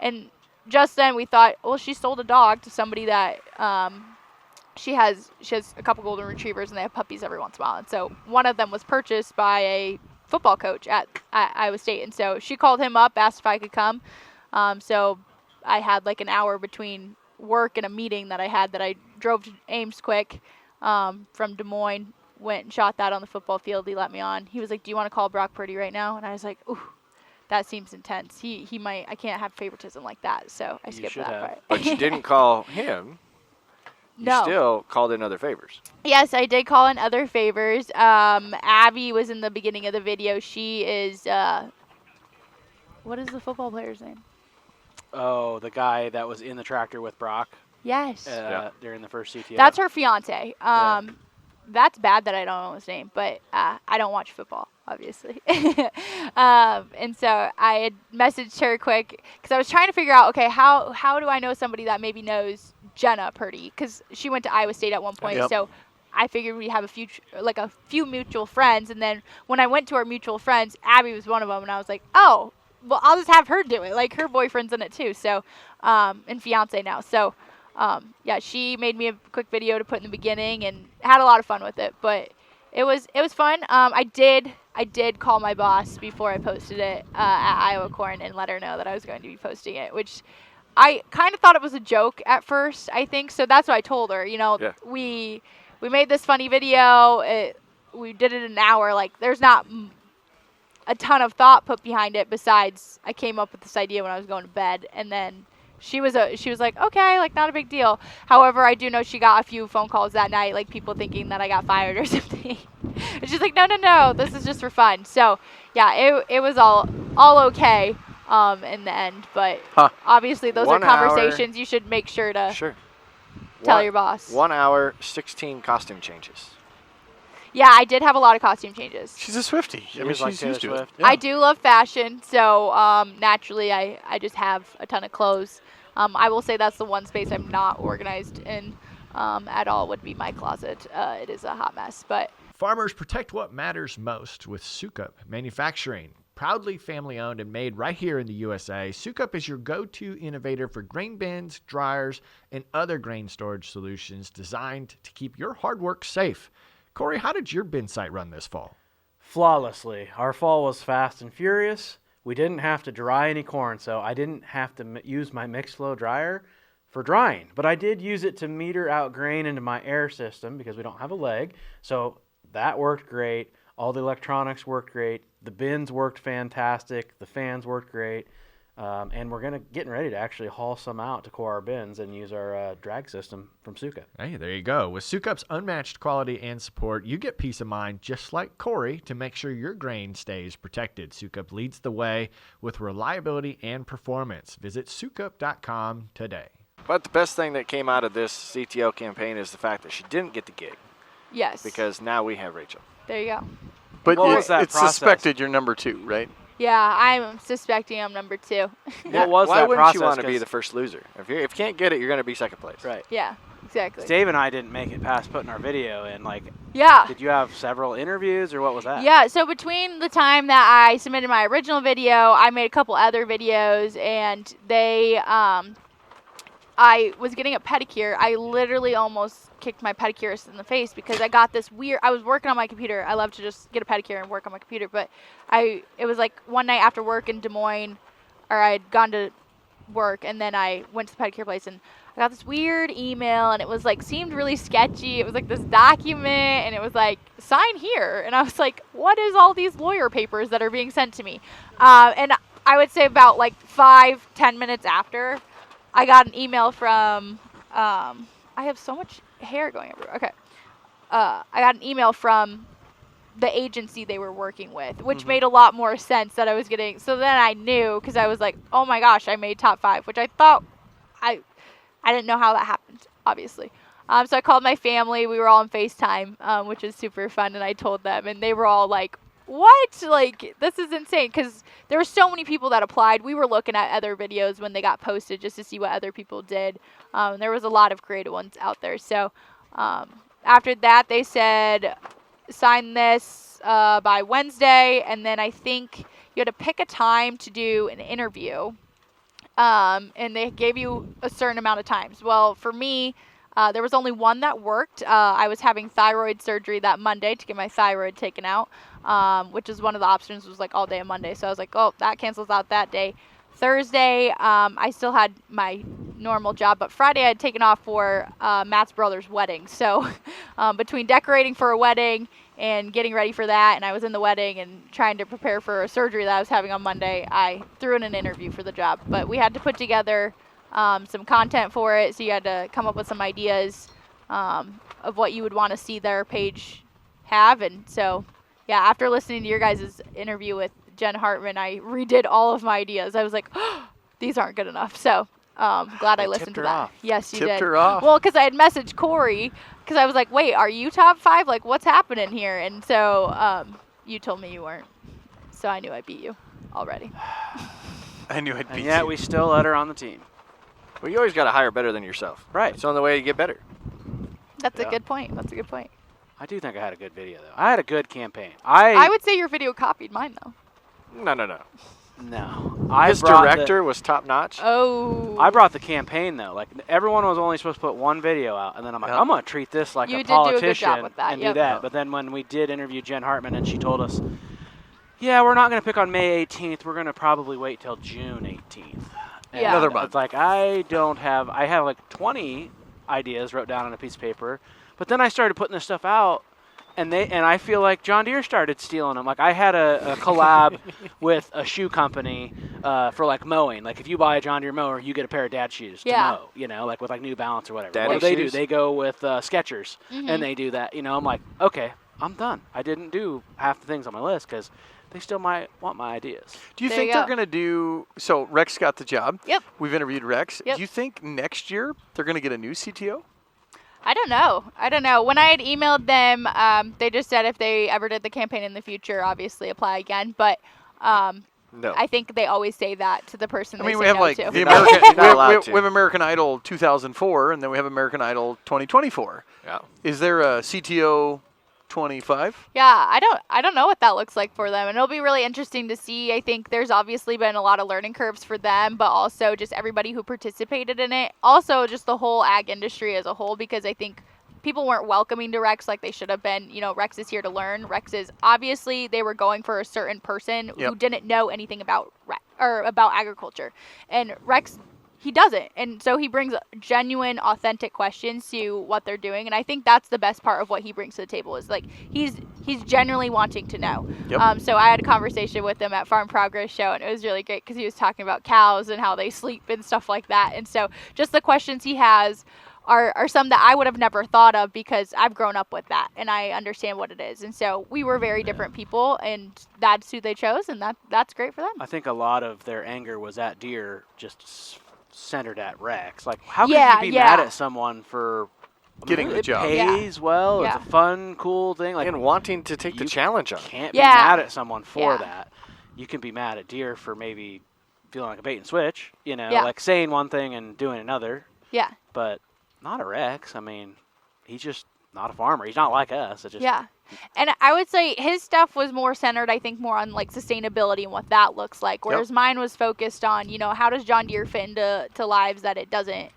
And just then we thought, well, she sold a dog to somebody that she has a couple golden retrievers, and they have puppies every once in a while. And so one of them was purchased by a football coach at Iowa State. And so she called him up, asked if I could come. So I had like an hour between work and a meeting that I drove to Ames quick from Des Moines, went and shot that on the football field. He let me on. He was like, do you want to call Brock Purdy right now? And I was like, ooh, that seems intense. He might, I can't have favoritism like that. So I skipped should that have. part. But you didn't call him. You No. still called in other favors. Yes, I did call in other favors. Abby was in the beginning of the video. She is, what is the football player's name? Oh, the guy that was in the tractor with Brock Yes. during the first CTO. That's her fiance. That's bad that I don't know his name, but I don't watch football, obviously. And so I had messaged her quick because I was trying to figure out, okay, how do I know somebody that maybe knows Jenna Purdy? Because she went to Iowa State at one point, Yep. so I figured we'd have a few mutual friends. And then when I went to our mutual friends, Abby was one of them, and I was like, oh, well, I'll just have her do it. Like, her boyfriend's in it too, so and fiance now. So yeah, she made me a quick video to put in the beginning and had a lot of fun with it. But it was fun. I I did call my boss before I posted it at Iowa Corn and let her know that I was going to be posting it, which I kind of thought it was a joke at first, I think. So that's what I told her. You know, Yeah. we made this funny video. We did it in an hour. Like, there's not a ton of thought put behind it besides I came up with this idea when I was going to bed, and then she was like, okay, like, not a big deal. However, I do know she got a few phone calls that night, like people thinking that I got fired or something. And she's like, no, this is just for fun. So yeah, it was all okay in the end, but obviously those 1 are hour. conversations you should make sure to Sure. tell your boss. 1 hour, 16 costume changes. Yeah, I did have a lot of costume changes. She's a Swiftie. I mean, is like she's used to Taylor it. Swift. Yeah. I do love fashion, so naturally I just have a ton of clothes. I will say that's the one space I'm not organized in at all would be my closet. It is a hot mess, but Farmers protect what matters most with Sukup Manufacturing. Proudly family owned and made right here in the USA, Sukup is your go-to innovator for grain bins, dryers, and other grain storage solutions designed to keep your hard work safe. Corey, how did your bin site run this fall? Flawlessly. Our fall was fast and furious. We didn't have to dry any corn, so I didn't have to use my mixed flow dryer for drying. But I did use it to meter out grain into my air system because we don't have a leg. So that worked great. All the electronics worked great. The bins worked fantastic. The fans worked great. And we're getting ready to actually haul some out to core our bins and use our drag system from Sukup. Hey, there you go. With Sukup's unmatched quality and support, you get peace of mind just like Corey to make sure your grain stays protected. Sukup leads the way with reliability and performance. Visit sukup.com today. But the best thing that came out of this CTO campaign is the fact that she didn't get the gig, yes. because now we have Rachel. There you go. But What was that it's process? suspected you're number 2, right? Yeah, I'm suspecting I'm number 2. What was Why that wouldn't process? you want to be 'Cause- the first loser? If you can't get it, you're going to be second place. Right. Yeah, exactly. Dave and I didn't make it past putting our video in. Like, Yeah. did you have several interviews or what was that? Yeah, so between the time that I submitted my original video, I made a couple other videos, and I was getting a pedicure. I literally almost kicked my pedicurist in the face because I got this weird. I was working on my computer. I love to just get a pedicure and work on my computer, but it was like one night after work in Des Moines, or I'd gone to work, and then I went to the pedicure place, and I got this weird email, and it was like seemed really sketchy. It was like this document, and it was like sign here, and I was like, what is all these lawyer papers that are being sent to me? And I would say about like 5-10 minutes after, I got an email from, I have so much hair going everywhere. Okay. I got an email from the agency they were working with, which made a lot more sense that I was getting. So then I knew, because I was like, oh my gosh, I made top 5, which I thought, I didn't know how that happened, obviously. So I called my family. We were all on FaceTime, which was super fun, and I told them, and they were all like, what? Like, this is insane, because there were so many people that applied. We were looking at other videos when they got posted just to see what other people did. There was a lot of creative ones out there. So after that, they said, sign this by Wednesday, and then I think you had to pick a time to do an interview, and they gave you a certain amount of times. Well, for me, there was only one that worked. I was having thyroid surgery that Monday to get my thyroid taken out, which is one of the options, was like all day on Monday. So I was like, oh, that cancels out that day. Thursday, I still had my normal job, but Friday I had taken off for Matt's brother's wedding. So between decorating for a wedding and getting ready for that, and I was in the wedding and trying to prepare for a surgery that I was having on Monday, I threw in an interview for the job. But we had to put together some content for it, so you had to come up with some ideas of what you would want to see their page have. And so, yeah, after listening to your guys' interview with Jen Hartman, I redid all of my ideas. I was like, oh, these aren't good enough. So glad I listened to that. off. Yes, you Tipped did. her off. Well, because I had messaged Corey, because I was like, wait, are you top 5? Like, what's happening here? And so you told me you weren't. So I knew I beat you already. I knew I'd beat And yet you. we still let her on the team. Well, you always got to hire better than yourself. Right. It's the only way you get better. That's Yeah. a good point. That's a good point. I do think I had a good video, though. I had a good campaign. I would say your video copied mine, though. No. No. His director was top notch. Oh. I brought the campaign, though. Like, everyone was only supposed to put one video out, and then I'm like, Yeah. I'm going to treat this like You a did do a good politician job with that, and yep. do that. But then when we did interview Jen Hartman and she told us yeah, we're not going to pick on May 18th. We're going to probably wait till June 18th. And Yeah. Another month. It's like I have like 20 ideas wrote down on a piece of paper, but then I started putting this stuff out, and I feel like John Deere started stealing them. Like I had a collab with a shoe company for like mowing. Like if you buy a John Deere mower, you get a pair of dad shoes to Yeah. mow. You know, like with like New Balance or whatever. Daddy What do they do? shoes? They go with Skechers, Mhm. and they do that. You know, I'm like, okay, I'm done. I didn't do half the things on my list because they still might want my ideas. Do you There think you they're go. going to do? So Rex got the job. Yep. We've interviewed Rex. Yep. Do you think next year they're going to get a new CTO? I don't know. When I had emailed them, they just said if they ever did the campaign in the future, obviously apply again. But No. I think they always say that to the person I they mean, say we have no like to. the You're not- American. you're not allowed to. we have American Idol 2004, and then we have American Idol 2024. Yeah. Is there a CTO 25? Yeah, I don't know what that looks like for them, and it'll be really interesting to see. I think there's obviously been a lot of learning curves for them, but also just everybody who participated in it. Also, just the whole ag industry as a whole, because I think people weren't welcoming to Rex like they should have been. You know, Rex is here to learn. Rex is obviously they were going for a certain person Yep. who didn't know anything about about agriculture, and Rex. He doesn't, and so he brings genuine, authentic questions to what they're doing, and I think that's the best part of what he brings to the table is like he's genuinely wanting to know. Yep. So I had a conversation with him at Farm Progress Show, and it was really great because he was talking about cows and how they sleep and stuff like that, and so just the questions he has are some that I would have never thought of because I've grown up with that and I understand what it is, and so we were very different people, and that's who they chose, and that's great for them. I think a lot of their anger was at Deere, just centered at Rex. Like, how Yeah, could you be yeah. mad at someone for Getting the it job. pays well. Yeah. It's a fun, cool thing. Like, And wanting to take the you challenge on. can't Yeah. be mad at someone for Yeah. that. You can be mad at Deere for maybe feeling like a bait and switch. You know, Yeah. like saying one thing and doing another. Yeah. But not a Rex. I mean, he's just not a farmer. He's not like us. It's just, Yeah. And I would say his stuff was more centered, I think, more on like sustainability and what that looks like. Whereas mine was focused on, you know, how does John Deere fit into lives that it doesn't,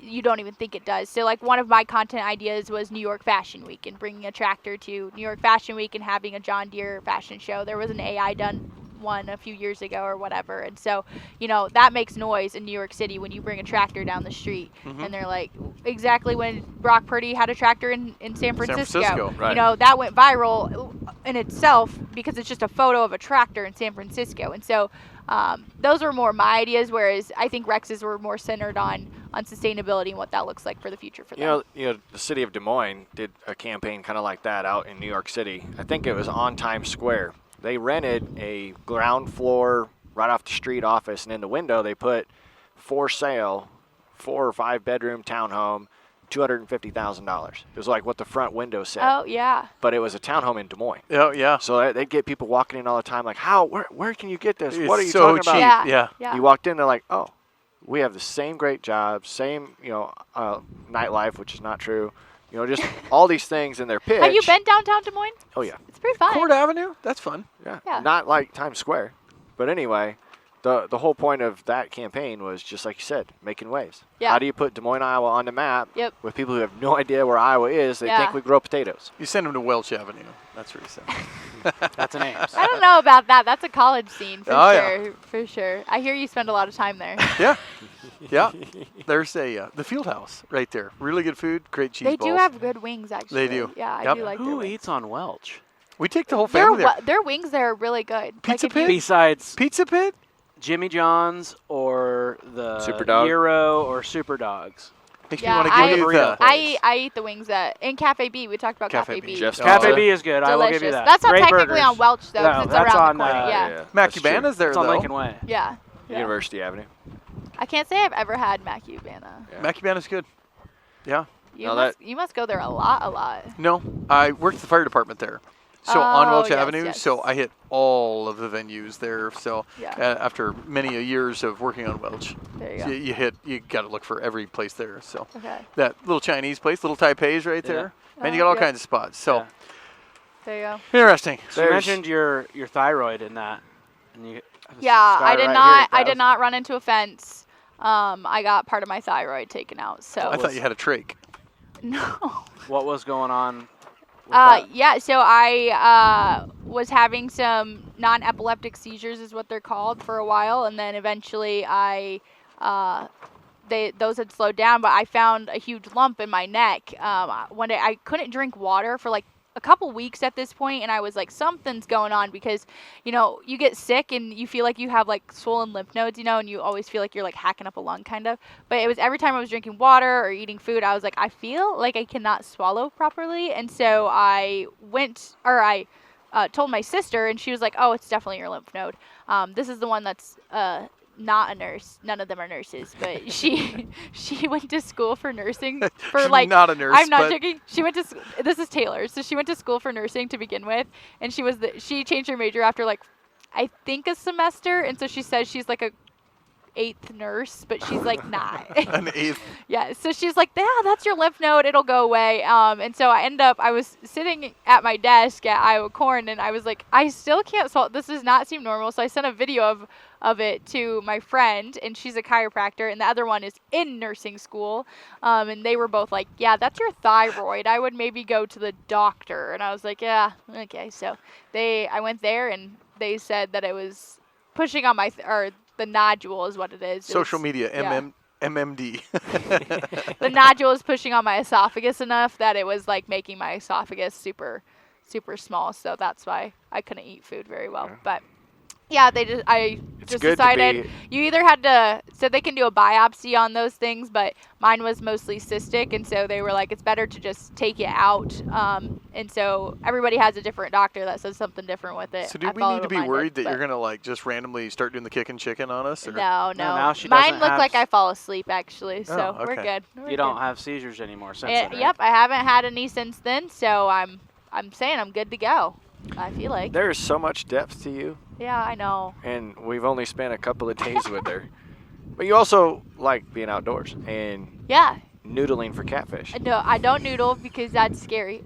you don't even think it does. So like one of my content ideas was New York Fashion Week and bringing a tractor to New York Fashion Week and having a John Deere fashion show. There was an AI done one a few years ago or whatever, and so you know that makes noise in New York City when you bring a tractor down the street, and they're like exactly when Brock Purdy had a tractor in San Francisco. right. You know that went viral in itself because it's just a photo of a tractor in San Francisco, and so those were more my ideas, whereas I think Rex's were more centered on sustainability and what that looks like for the future for them. You know, the city of Des Moines did a campaign kind of like that out in New York City. I think it was on Times Square. They rented a ground floor right off the street office, and in the window they put for sale 4 or 5 bedroom townhome, $250,000. It was like what the front window said. Oh yeah. But it was a townhome in Des Moines. Oh, yeah. So they'd get people walking in all the time like, where can you get this? It's What are you so talking about? cheap. Yeah. Yeah. You walked in, they're like, oh, we have the same great job, same, nightlife, which is not true. You know, just all these things in their pitch. Have you been downtown Des Moines? Oh, yeah. It's pretty fun. Court Avenue? That's fun. Yeah. Yeah. Not like Times Square. But anyway, the whole point of that campaign was just like you said, making waves. Yeah. How do you put Des Moines, Iowa on the map Yep. with people who have no idea where Iowa is? They Yeah. think we grow potatoes. You send them to Welch Avenue. That's what he said. that's an Ames. I don't know about that. That's a college scene for Oh, sure. yeah. For sure. I hear you spend a lot of time there. Yeah. Yeah. There's the Field House right there. Really good food, great cheese They balls. do have good wings, actually. They do. Yeah, I Yep. do like their Who wings. eats on Welch? We take the whole family there. Their wings there are really good. Pizza if you- Pit? Besides Pizza Pit? Jimmy John's or the Super Dog? Gyro or Super Dogs. Makes Yeah, me want to give you Burrito the... place. I eat the wings in Cafe B. We talked about Cafe Cafe, B. B. Just Cafe Oh. B is good. I will give you Delicious. that. That's not Great technically burgers. on Welch though, No, because it's that's around on, the corner. Yeah. That's true. Macubana's there, It's on though. Lincoln Way. Yeah. Yeah. University Avenue. I can't say I've ever had Macubana. Yeah. Macubana's good. Yeah. You must go there a lot. No, I worked at the fire department there. So on Oh, Welch yes, Avenue, yes. so I hit all of the venues there. So Yeah. after many years of working on Welch, There you go. you got to look for every place there. So Okay. that little Chinese place, little Taipei's right there, and you Oh, got all yeah. kinds of spots. So Yeah. There you go. interesting. So you There's- mentioned your thyroid in that. And you Yeah, I started did right not. here, I did guys. not run into a fence. I got part of my thyroid taken out. So I thought you had a trach. no. What was going on with that? Yeah. So I was having some non-epileptic seizures, is what they're called, for a while, and then eventually those had slowed down, but I found a huge lump in my neck. One day I couldn't drink water for like a couple weeks at this point, and I was like, something's going on, because you get sick and you feel like you have like swollen lymph nodes, and you always feel like you're like hacking up a lung kind of. But it was every time I was drinking water or eating food, I was like, I feel like I cannot swallow properly. And so I told my sister, and she was like, oh, it's definitely your lymph node. This is the one that's not a nurse. None of them are nurses, but she went to school for nursing for She's like. not a nurse. I'm not but joking. She went to. This is Taylor. So she went to school for nursing to begin with, and she changed her major after like, I think, a semester, and so she says she's like a 8th nurse, but she's like not. An 8th. Yeah, so she's like, yeah, that's your lymph node, it'll go away. And so I was sitting at my desk at Iowa Corn, and I was like, I still can't swallow. This does not seem normal. So I sent a video of it to my friend, and she's a chiropractor, and the other one is in nursing school. And they were both like, yeah, that's your thyroid. I would maybe go to the doctor. And I was like, yeah, okay. So I went there, and they said that it was pushing on the nodule is what it is. Social media, MMD. The nodule is pushing on my esophagus enough that it was like making my esophagus super, super small. So that's why I couldn't eat food very well. Yeah. But yeah, I just decided you either had to, so they can do a biopsy on those things, but mine was mostly cystic, and so they were like, it's better to just take it out. And so everybody has a different doctor that says something different with it. So do we need to be worried that you're going to like just randomly start doing the kicking chicken on us? Or? No. now she Mine doesn't looked have like I fall asleep, actually, so Oh, we're okay. good. You don't have seizures anymore since then, right? Yep, I haven't had any since then, so I'm saying I'm good to go. I feel like. There is so much depth to you, Yeah, I know. and we've only spent a couple of days with her. But you also like being outdoors and Yeah. noodling for catfish. No, I don't noodle because that's scary.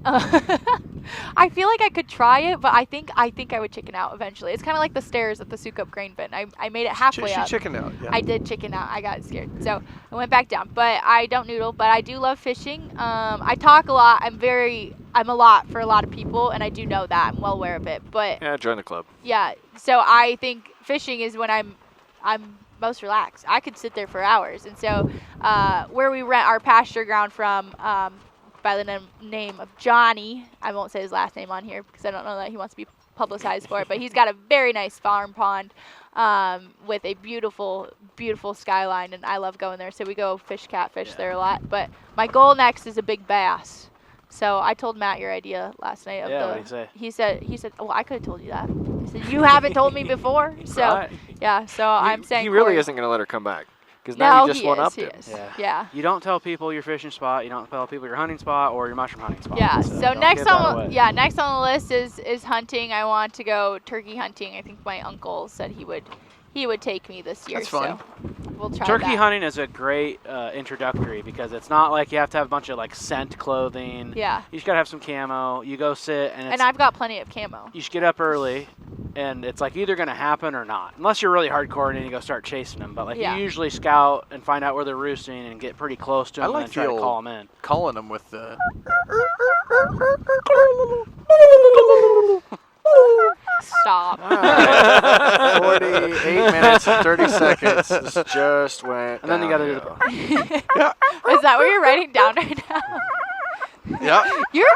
I feel like I could try it, but I think I would chicken out eventually. It's kind of like the stairs at the Soup Up grain bin. I made it halfway up. She chickened out. Yeah. I did chicken out. I got scared. So I went back down. But I don't noodle, but I do love fishing. I talk a lot. I'm a lot for a lot of people, and I do know that. I'm well aware of it. But Yeah, join the club. yeah, so I think fishing is when I'm most relaxed. I could sit there for hours. And so where we rent our pasture ground from, by the name of Johnny, I won't say his last name on here because I don't know that he wants to be publicized for it, but he's got a very nice farm pond with a beautiful, beautiful skyline, and I love going there. So we go fish catfish there a lot. But my goal next is a big bass. So I told Matt your idea last night. What'd he say? He said, well, I could have told you that. He said, you haven't told me before. So Right. yeah, so I'm saying He really Corey- isn't going to let her come back because now you just one upped him. Yeah. You don't tell people your fishing spot. You don't tell people your hunting spot or your mushroom hunting spot. Yeah. So don't next give that on away. next on the list is hunting. I want to go turkey hunting. I think my uncle said he would take me this year. That's fun. So we'll try Turkey that. hunting is a great introductory because it's not like you have to have a bunch of like scent clothing. Yeah. You just gotta have some camo. You go sit And I've got plenty of camo. you should get up early, and it's like either gonna happen or not, unless you're really hardcore and then you go start chasing them. But like Yeah. you usually scout and find out where they're roosting and get pretty close to I them like and then try the to call them in. calling them with the. Stop. All right. 48 minutes and 30 seconds. This just went. And then you gotta do downhill. Is that what you're writing down right now? Yeah. You're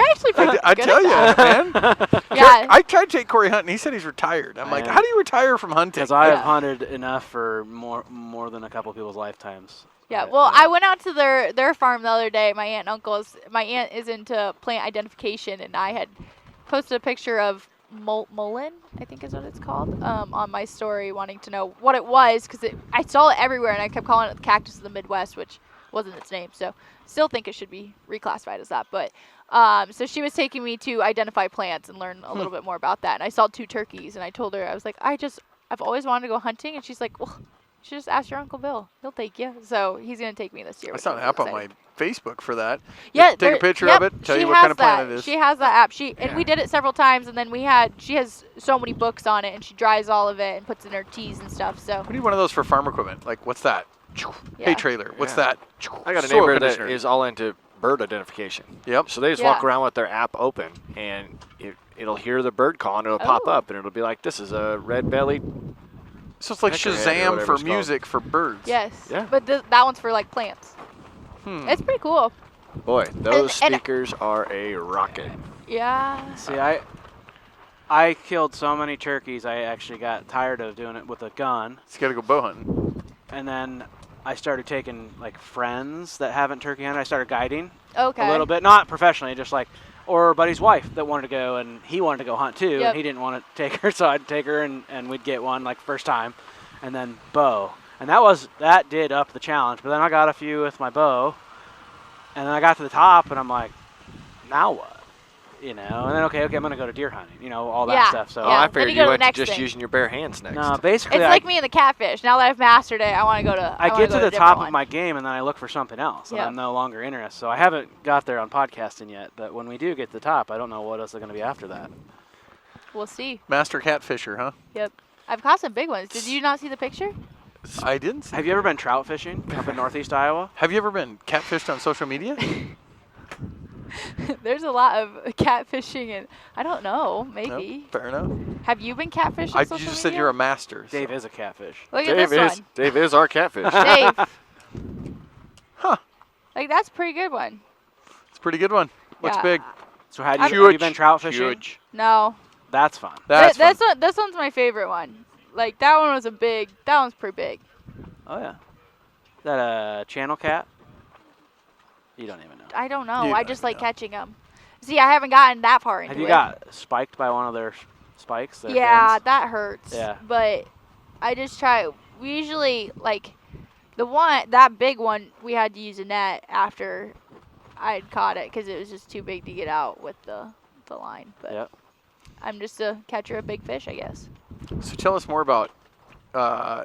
actually pretty I good tell you, at that. man. Yeah. I tried to take Corey hunting. He said he's retired. I'm like, Man. how do you retire from hunting? Because I have Yeah. hunted enough for more than a couple of people's lifetimes. Yeah, But, well, I went out to their farm the other day. My aunt and uncle's. My aunt is into plant identification, and I had posted a picture of mullein, I think is what it's called, on my story, wanting to know what it was because I saw it everywhere, and I kept calling it the cactus of the Midwest, which wasn't its name. So still think it should be reclassified as that. But so she was taking me to identify plants and learn a little bit more about that. And I saw 2 turkeys, and I told her, I was like, I've always wanted to go hunting, and she's like, well, you should just ask your Uncle Bill. He'll take you. So he's going to take me this year. I which saw an I'm app on excited. my Facebook for that. Yeah, Take a picture yep, of it, tell she you what has kind of plant that. it is. She has that app. And Yeah. we did it several times, and then she has so many books on it, and she dries all of it and puts in her teas and stuff. So We need one of those for farm equipment. Like, what's that? Yeah. Hey, trailer. What's Yeah. that? I got a Soil neighbor that conditioner. is all into bird identification. Yep. So they just Yeah. walk around with their app open, and it'll hear the bird call and it'll pop Oh. up and it'll be like, this is a red-bellied. So it's like Peckerhead or Shazam whatever for it's called. music for birds. Yes. Yeah. But that one's for like plants. It's pretty cool. Boy, those and- speakers are a rocket. Yeah. See, I killed so many turkeys, I actually got tired of doing it with a gun. So you got to go bow hunting. And then I started taking like friends that haven't turkey hunted. I started guiding Okay. a little bit, not professionally, just like, or a buddy's wife that wanted to go, and he wanted to go hunt too, Yep. and he didn't want to take her, so I'd take her, and we'd get one like first time, and then bow, and that did up the challenge. But then I got a few with my bow, and then I got to the top, and I'm like, now what? And then okay, I'm gonna go to deer hunting, all that Yeah. stuff. So Oh, Yeah. I Then figured you you go to went the to next just thing. using your bare hands next. no, basically It's like me and the catfish. Now that I've mastered it, I want to go to. I wanna get go to the a top different of my game, and then I look for something else, and Yep. I'm no longer interested. So I haven't got there on podcasting yet, but when we do get to the top, I don't know what else is going to be after that. one. We'll see. Master catfisher, huh? Yep. I've caught some big ones. Did you not see the picture? I didn't see. Have you ever been trout fishing up in northeast Iowa? Have you ever been catfished on social media? There's a lot of catfishing, and I don't know. Maybe. Nope, fair enough. Have you been catfished on You social just said media? you're a master. Dave so. is a catfish. Look at this one. Dave is our catfish. Dave. Huh. Like, that's a pretty good one. It's a pretty good one. What's Yeah. big? So have you been trout fishing? Huge. No. That's fun. That's fun. This one's my favorite one. Like, that one was that one's pretty big. Oh yeah. Is that a channel cat? You don't even know. I don't know. You I don't just like know. catching them. See, I haven't gotten that far into Have it. you got spiked by one of their spikes? Their Yeah, fins? that hurts. Yeah. But I just try. We usually, like, that big one, we had to use a net after I'd caught it because it was just too big to get out with the line. But Yep. I'm just a catcher of big fish, I guess. So tell us more about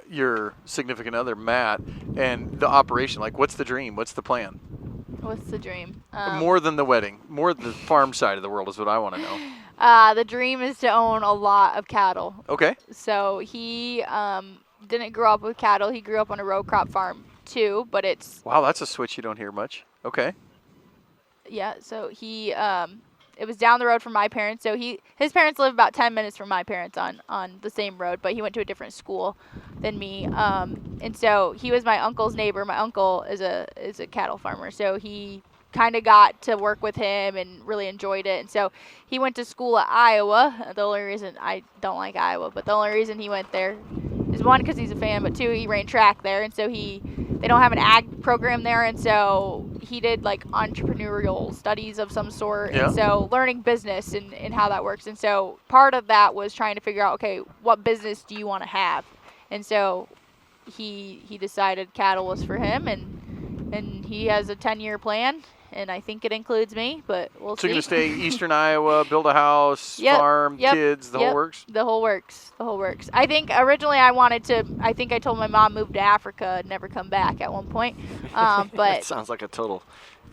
your significant other, Matt, and the operation. Like, what's the dream? What's the plan? What's the dream? More than the wedding. More the farm side of the world is what I want to know. The dream is to own a lot of cattle. Okay. So he didn't grow up with cattle. He grew up on a row crop farm too, but it's Wow, that's a switch you don't hear much. Okay. yeah. So he it was down the road from my parents. So his parents live about 10 minutes from my parents on the same road, but he went to a different school than me. And so he was my uncle's neighbor. My uncle is a cattle farmer, so he kind of got to work with him and really enjoyed it. And so he went to school at Iowa. The only reason I don't like Iowa, but the only reason he went there is one, because he's a fan, but two, he ran track there. And so they don't have an ag program there. And so he did like entrepreneurial studies of some sort. Yeah. And so learning business and how that works. And so part of that was trying to figure out, okay, what business do you want to have? And so he decided cattle was for him, and he has a 10-year plan. And I think it includes me, but we'll So see. you're going to stay Eastern Iowa, build a house, Yep, farm, yep, kids, the whole yep. works? The whole works. I think originally I think I told my mom move to Africa and never come back at one point. That But sounds like a total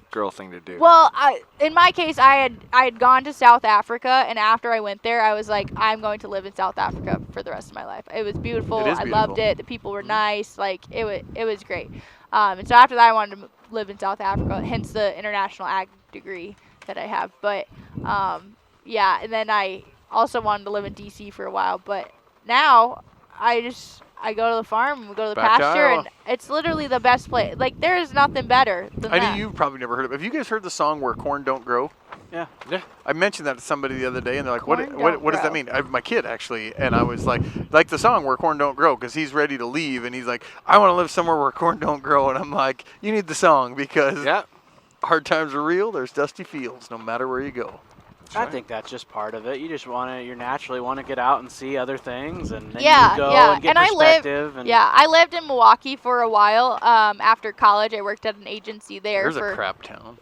girl thing to do. well, in my case, I had gone to South Africa, and after I went there, I was like, I'm going to live in South Africa for the rest of my life. It was beautiful. It is I loved beautiful. it. The people were nice. Like it was great. And so after that, I wanted to live in South Africa. Hence the international ag degree that I have. But yeah, and then I also wanted to live in DC for a while. But now I go to the farm, we go to the Back to pasture, Iowa. and it's literally the best place. Like there is nothing better than I that. know you've probably never heard of it. Have you guys heard the song Where Corn Don't Grow? Yeah. I mentioned that to somebody the other day, and they're like, Corn what don't does that grow. mean? My kid, actually. And I was like the song Where Corn Don't Grow, because he's ready to leave, and he's like, I want to live somewhere where corn don't grow. And I'm like, you need the song, because yeah. hard times are real. There's dusty fields no matter where you go. I think that's just part of it. You just you naturally want to get out and see other things, and then Yeah, you go yeah. and get And I lived- perspective. And Yeah, I lived in Milwaukee for a while. After college, I worked at an agency there There's for a crap town.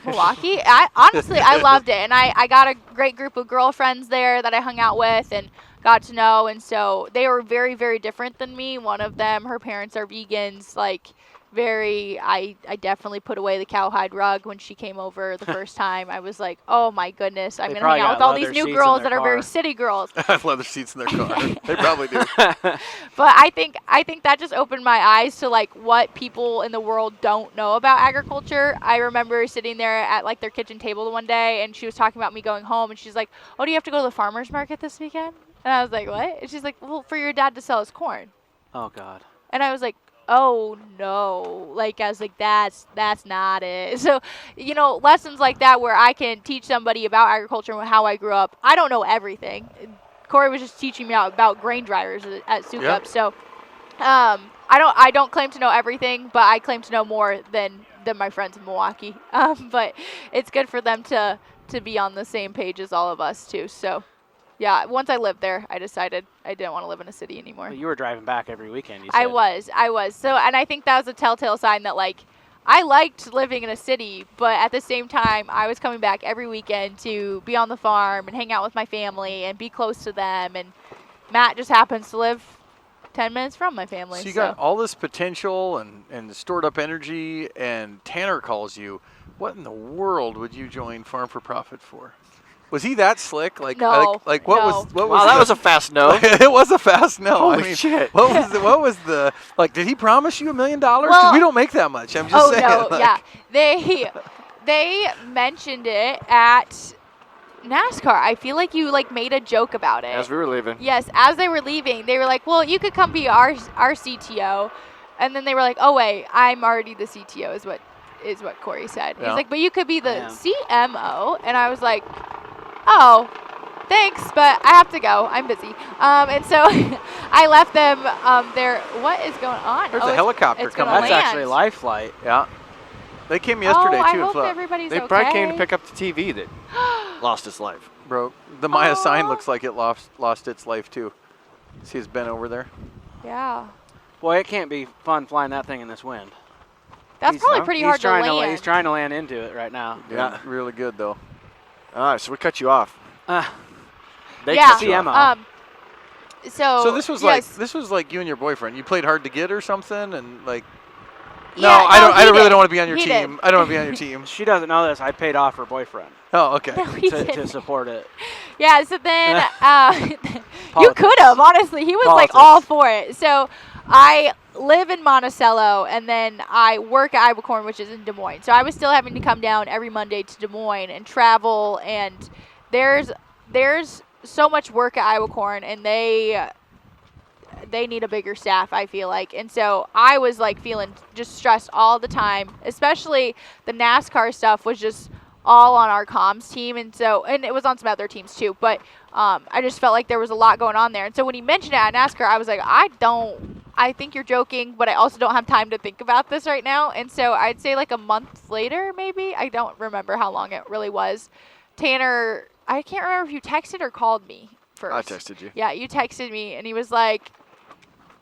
Milwaukee. I loved it, and I got a great group of girlfriends there that I hung out with and got to know. And so they were very, very different than me. One of them, her parents are vegans. Like I definitely put away the cowhide rug when she came over the first time. I was like, oh my goodness, I'm They going to hang probably out got with all these leather new seats in girls their that are very car. city girls. Leather seats in their car. They probably do. But I think that just opened my eyes to like what people in the world don't know about agriculture. I remember sitting there at like their kitchen table one day, and she was talking about me going home, and she's like, "Oh, do you have to go to the farmer's market this weekend?" And I was like, "What?" And she's like, "Well, for your dad to sell his corn." Oh God. And I was like, oh no, like I was like, that's not it. So, lessons like that where I can teach somebody about agriculture and how I grew up. I don't know everything. Corey was just teaching me about grain dryers at Soup Yep. Up. So, I don't claim to know everything, but I claim to know more than my friends in Milwaukee. But it's good for them to be on the same page as all of us too. So. Yeah, once I lived there, I decided I didn't want to live in a city anymore. Well, you were driving back every weekend, you said. I was. So, and I think that was a telltale sign that, like, I liked living in a city, but at the same time, I was coming back every weekend to be on the farm and hang out with my family and be close to them. And Matt just happens to live 10 minutes from my family. So you got all this potential and stored up energy, and Tanner calls you. What in the world would you join Farm for Profit for? Was he that slick? Like, No. what No. was? What Wow, was that was a fast no. it was a fast no. Holy shit. What was the like? Did he promise you $1 million? Because Well, we don't make that much. I'm just saying. no, like, yeah. They mentioned it at NASCAR. I feel like you made a joke about it. As we were leaving. Yes, as they were leaving, they were like, "Well, you could come be our CTO," and then they were like, "Oh wait, I'm already the CTO," is what Corey said. Yeah. He's like, "But you could be the Yeah. CMO," and I was like, "Oh, thanks, but I have to go. I'm busy." And so I left them there. What is going on? There's a it's- helicopter it's coming. gonna That's land. actually Life Flight. Yeah. They came yesterday oh, I too. hope and flew. everybody's They okay. probably came to pick up the TV that lost its life. Bro, the Maya sign Aw. looks like it lost its life too. See his Ben over there? Yeah. Boy, it can't be fun flying that thing in this wind. That's He's probably not- pretty He's hard to trying land. He's trying to land into it right now. Yeah. Really good though. All right, so we cut you off. They Yeah. cut you off. CMO. So this was yes. like you and your boyfriend. You played hard to get or something, and like. Yeah, No, I he really did. don't want to be on your He team. did. I don't want to be on your team. She doesn't know this. I paid off her boyfriend Oh, okay. No, he to didn't. support it. Yeah, so then you Politics. could have, honestly. He was like Politics. all for it. So I live in Monticello, and then I work at Iowa Corn, which is in Des Moines. So I was still having to come down every Monday to Des Moines and travel, and there's so much work at Iowa Corn, and they need a bigger staff, I feel like. And so I was like feeling just stressed all the time, especially the NASCAR stuff was just all on our comms team. And it was on some other teams too, but I just felt like there was a lot going on there. And so when he mentioned it at NASCAR, I was like, I think you're joking, but I also don't have time to think about this right now. And so I'd say like a month later, maybe, I don't remember how long it really was. Tanner, I can't remember if you texted or called me first. I texted you. Yeah, you texted me, and he was like,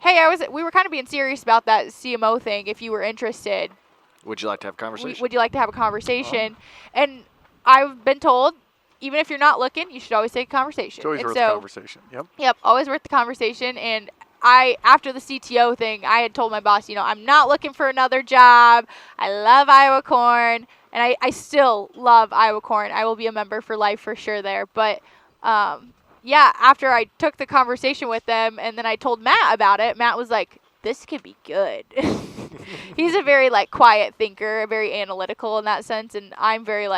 "Hey, we were kind of being serious about that CMO thing. If you were interested, Would you like to have a conversation? would you like to have a conversation?" And I've been told, even if you're not looking, you should always take a conversation. It's always And worth the conversation. Yep. Yep, always worth the conversation. And after the CTO thing, I had told my boss, I'm not looking for another job. I love Iowa Corn, and I still love Iowa Corn. I will be a member for life for sure there. But yeah, after I took the conversation with them, and then I told Matt about it, Matt was like, "This could be good." He's a very quiet thinker, very analytical in that sense, and I'm very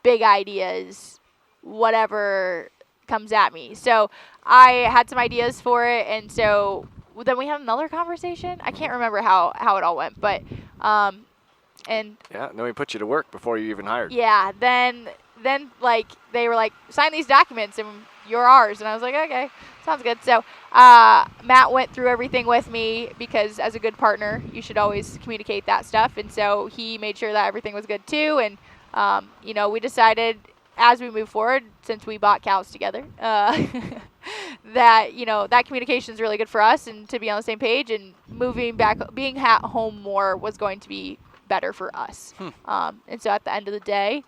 big ideas, whatever comes at me. So I had some ideas for it, and so then we had another conversation. I can't remember how it all went, but and Yeah, then we put you to work before you even hired. yeah, then they were like, "Sign these documents and you're ours," and I was like, "Okay, sounds good." So Matt went through everything with me, because as a good partner, you should always communicate that stuff, and so he made sure that everything was good too. And we decided as we move forward, since we bought cows together, that that communication is really good for us, and to be on the same page, and moving back, being at home more was going to be better for us. And so at the end of the day,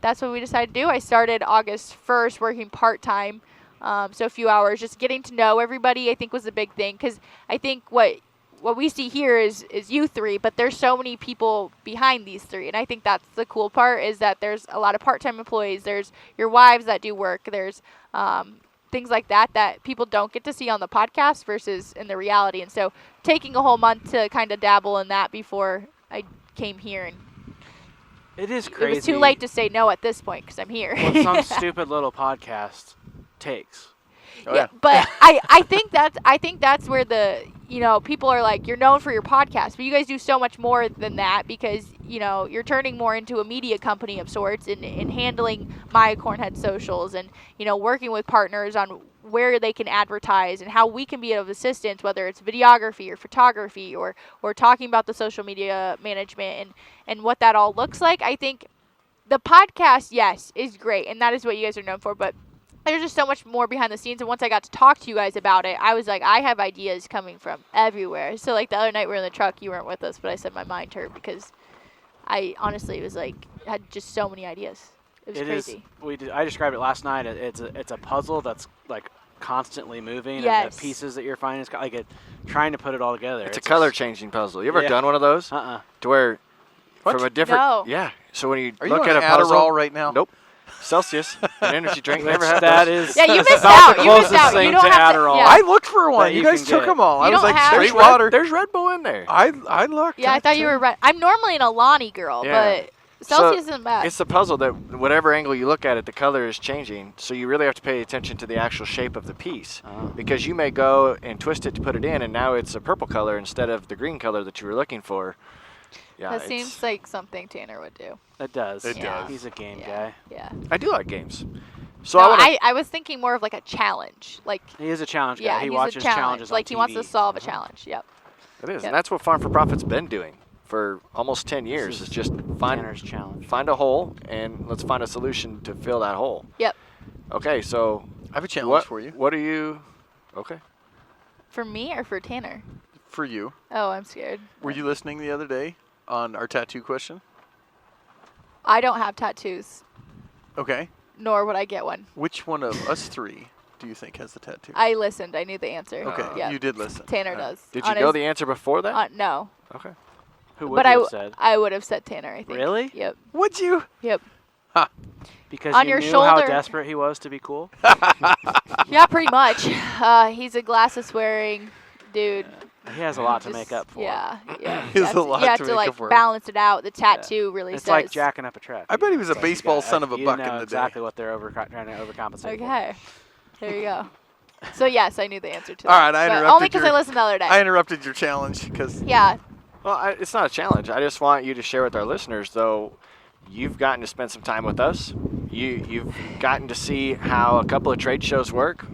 that's what we decided to do. I started August 1st working part-time, so a few hours, just getting to know everybody, I think was a big thing, because I think what what we see here is you three, but there's so many people behind these three. And I think that's the cool part, is that there's a lot of part-time employees. There's your wives that do work. There's things like that people don't get to see on the podcast versus in the reality. And so taking a whole month to kind of dabble in that before I came here, and It is crazy. it was too late to say no at this point because I'm here. What some stupid little podcast takes. Oh, yeah, but I think that's where the people are like, you're known for your podcast, but you guys do so much more than that, because you're turning more into a media company of sorts, in handling my Cornhead socials, and working with partners on where they can advertise and how we can be of assistance, whether it's videography or photography or talking about the social media management and what that all looks like. I think the podcast, yes, is great, and that is what you guys are known for, but there's just so much more behind the scenes. And once I got to talk to you guys about it, I was like, I have ideas coming from everywhere. So like the other night we were in the truck, you weren't with us, but I said my mind hurt because I honestly was like, had just so many ideas. It was crazy. I described it last night. It's a puzzle that's like constantly moving. Yes. And the pieces that you're finding is like trying to put it all together. It's a color changing puzzle. You ever Yeah. done one of those? To where What? from a different No. yeah. So when you Are you look on at a Adderall puzzle right now? Nope. Celsius, an energy drink. Never had That those. is Yeah, you that's missed about out. the You missed closest out. You thing don't to have to- Adderall. yeah. I looked for one. That You you guys can took get. them all. I You was don't like, have- straight There's water. There's Red Bull in there. I looked. Yeah, I thought you were. I'm normally an Alani girl, Yeah. but Celsius isn't bad. It's the puzzle that whatever angle you look at it, the color is changing. So you really have to pay attention to the actual shape of the piece, because you may go and twist it to put it in, and now it's a purple color instead of the green color that you were looking for. Yeah, That seems like something Tanner would do. It does. It does. He's a game Yeah. guy. Yeah. I do like games. So No, I want to. I was thinking more of like a challenge. Like, He is a challenge yeah, guy. He he's watches a challenge. challenges Like on he wants to TV. solve a challenge. Yep. It is, Yep. and that's what Farm for Profit's been doing for almost 10 years. Is just Tanner's challenge. find a hole and let's find a solution to fill that hole. Yep. Okay, so I have a challenge what for you. What are you? Okay. For me or for Tanner? For you. Oh, I'm scared. Were you listening the other day on our tattoo question? I don't have tattoos, Okay. nor would I get one. Which one of us three do you think has the tattoo? I listened. I knew the answer. Okay, Yep. you did listen. Tanner All right. does. Did you On know his- the answer before that? No. Okay. Who would But you have said? I would have said Tanner, I think. Really? Yep. Would you? Yep. Because on you your knew shoulder. how desperate he was to be cool? Yeah, pretty much. He's a glasses wearing dude. He has a lot to Just- make up for. Yeah, yeah. He has a You lot have to to make like up for. balance it out. The tattoo really It's says. like jacking up a truck. I bet he was a Like, baseball you son of a buck know in the exactly day. what they're trying to overcompensate. Okay. There you go. So yes, I knew the answer to All that. right, I but interrupted only because I your- listened the other day. I interrupted your challenge because Yeah. Well, it's not a challenge. I just want you to share with our listeners, though. You've gotten to spend some time with us. You've gotten to see how a couple of trade shows work.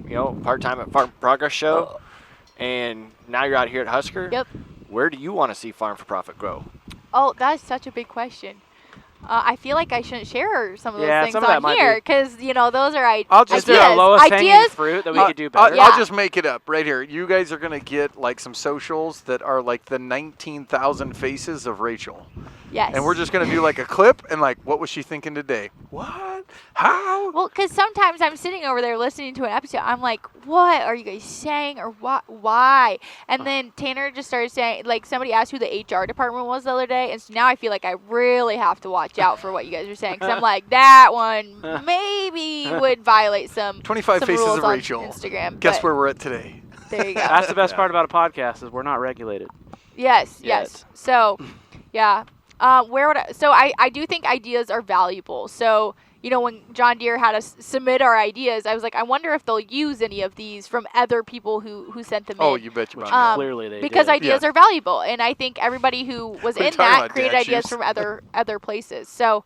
Part-time at Farm Progress Show, and now you're out here at Husker. Yep. Where do you want to see Farm for Profit grow? Oh, that's such a big question. I feel like I shouldn't share some of those Yeah, things some of that on might here be. because those are I'll Is just there a ideas. lowest hanging Ideas. fruit that we could do better? Yeah. I'll just make it up right here. You guys are going to get like some socials that are like the 19,000 faces of Rachel. Yes. And we're just going to do like a clip and like, what was she thinking today? What? How? Well, because sometimes I'm sitting over there listening to an episode. I'm like, what are you guys saying or what? Why? And then Tanner just started saying, like, somebody asked who the HR department was the other day. And so now I feel like I really have to watch out for what you guys are saying. Because I'm like, that one maybe would violate some 25 some faces rules of on Rachel. Instagram. Guess but where we're at today. There you go. That's the best part about a podcast is we're not regulated. Yes, Yet. yes. So, yeah. Where would I do think ideas are valuable. So, when John Deere had us submit our ideas, I was like, I wonder if they'll use any of these from other people who sent them Oh, in. you bet you Which bought clearly they because did. ideas Yeah. are valuable, and I think everybody who was What are you in talking that about, created dad ideas shoes? from other places. So,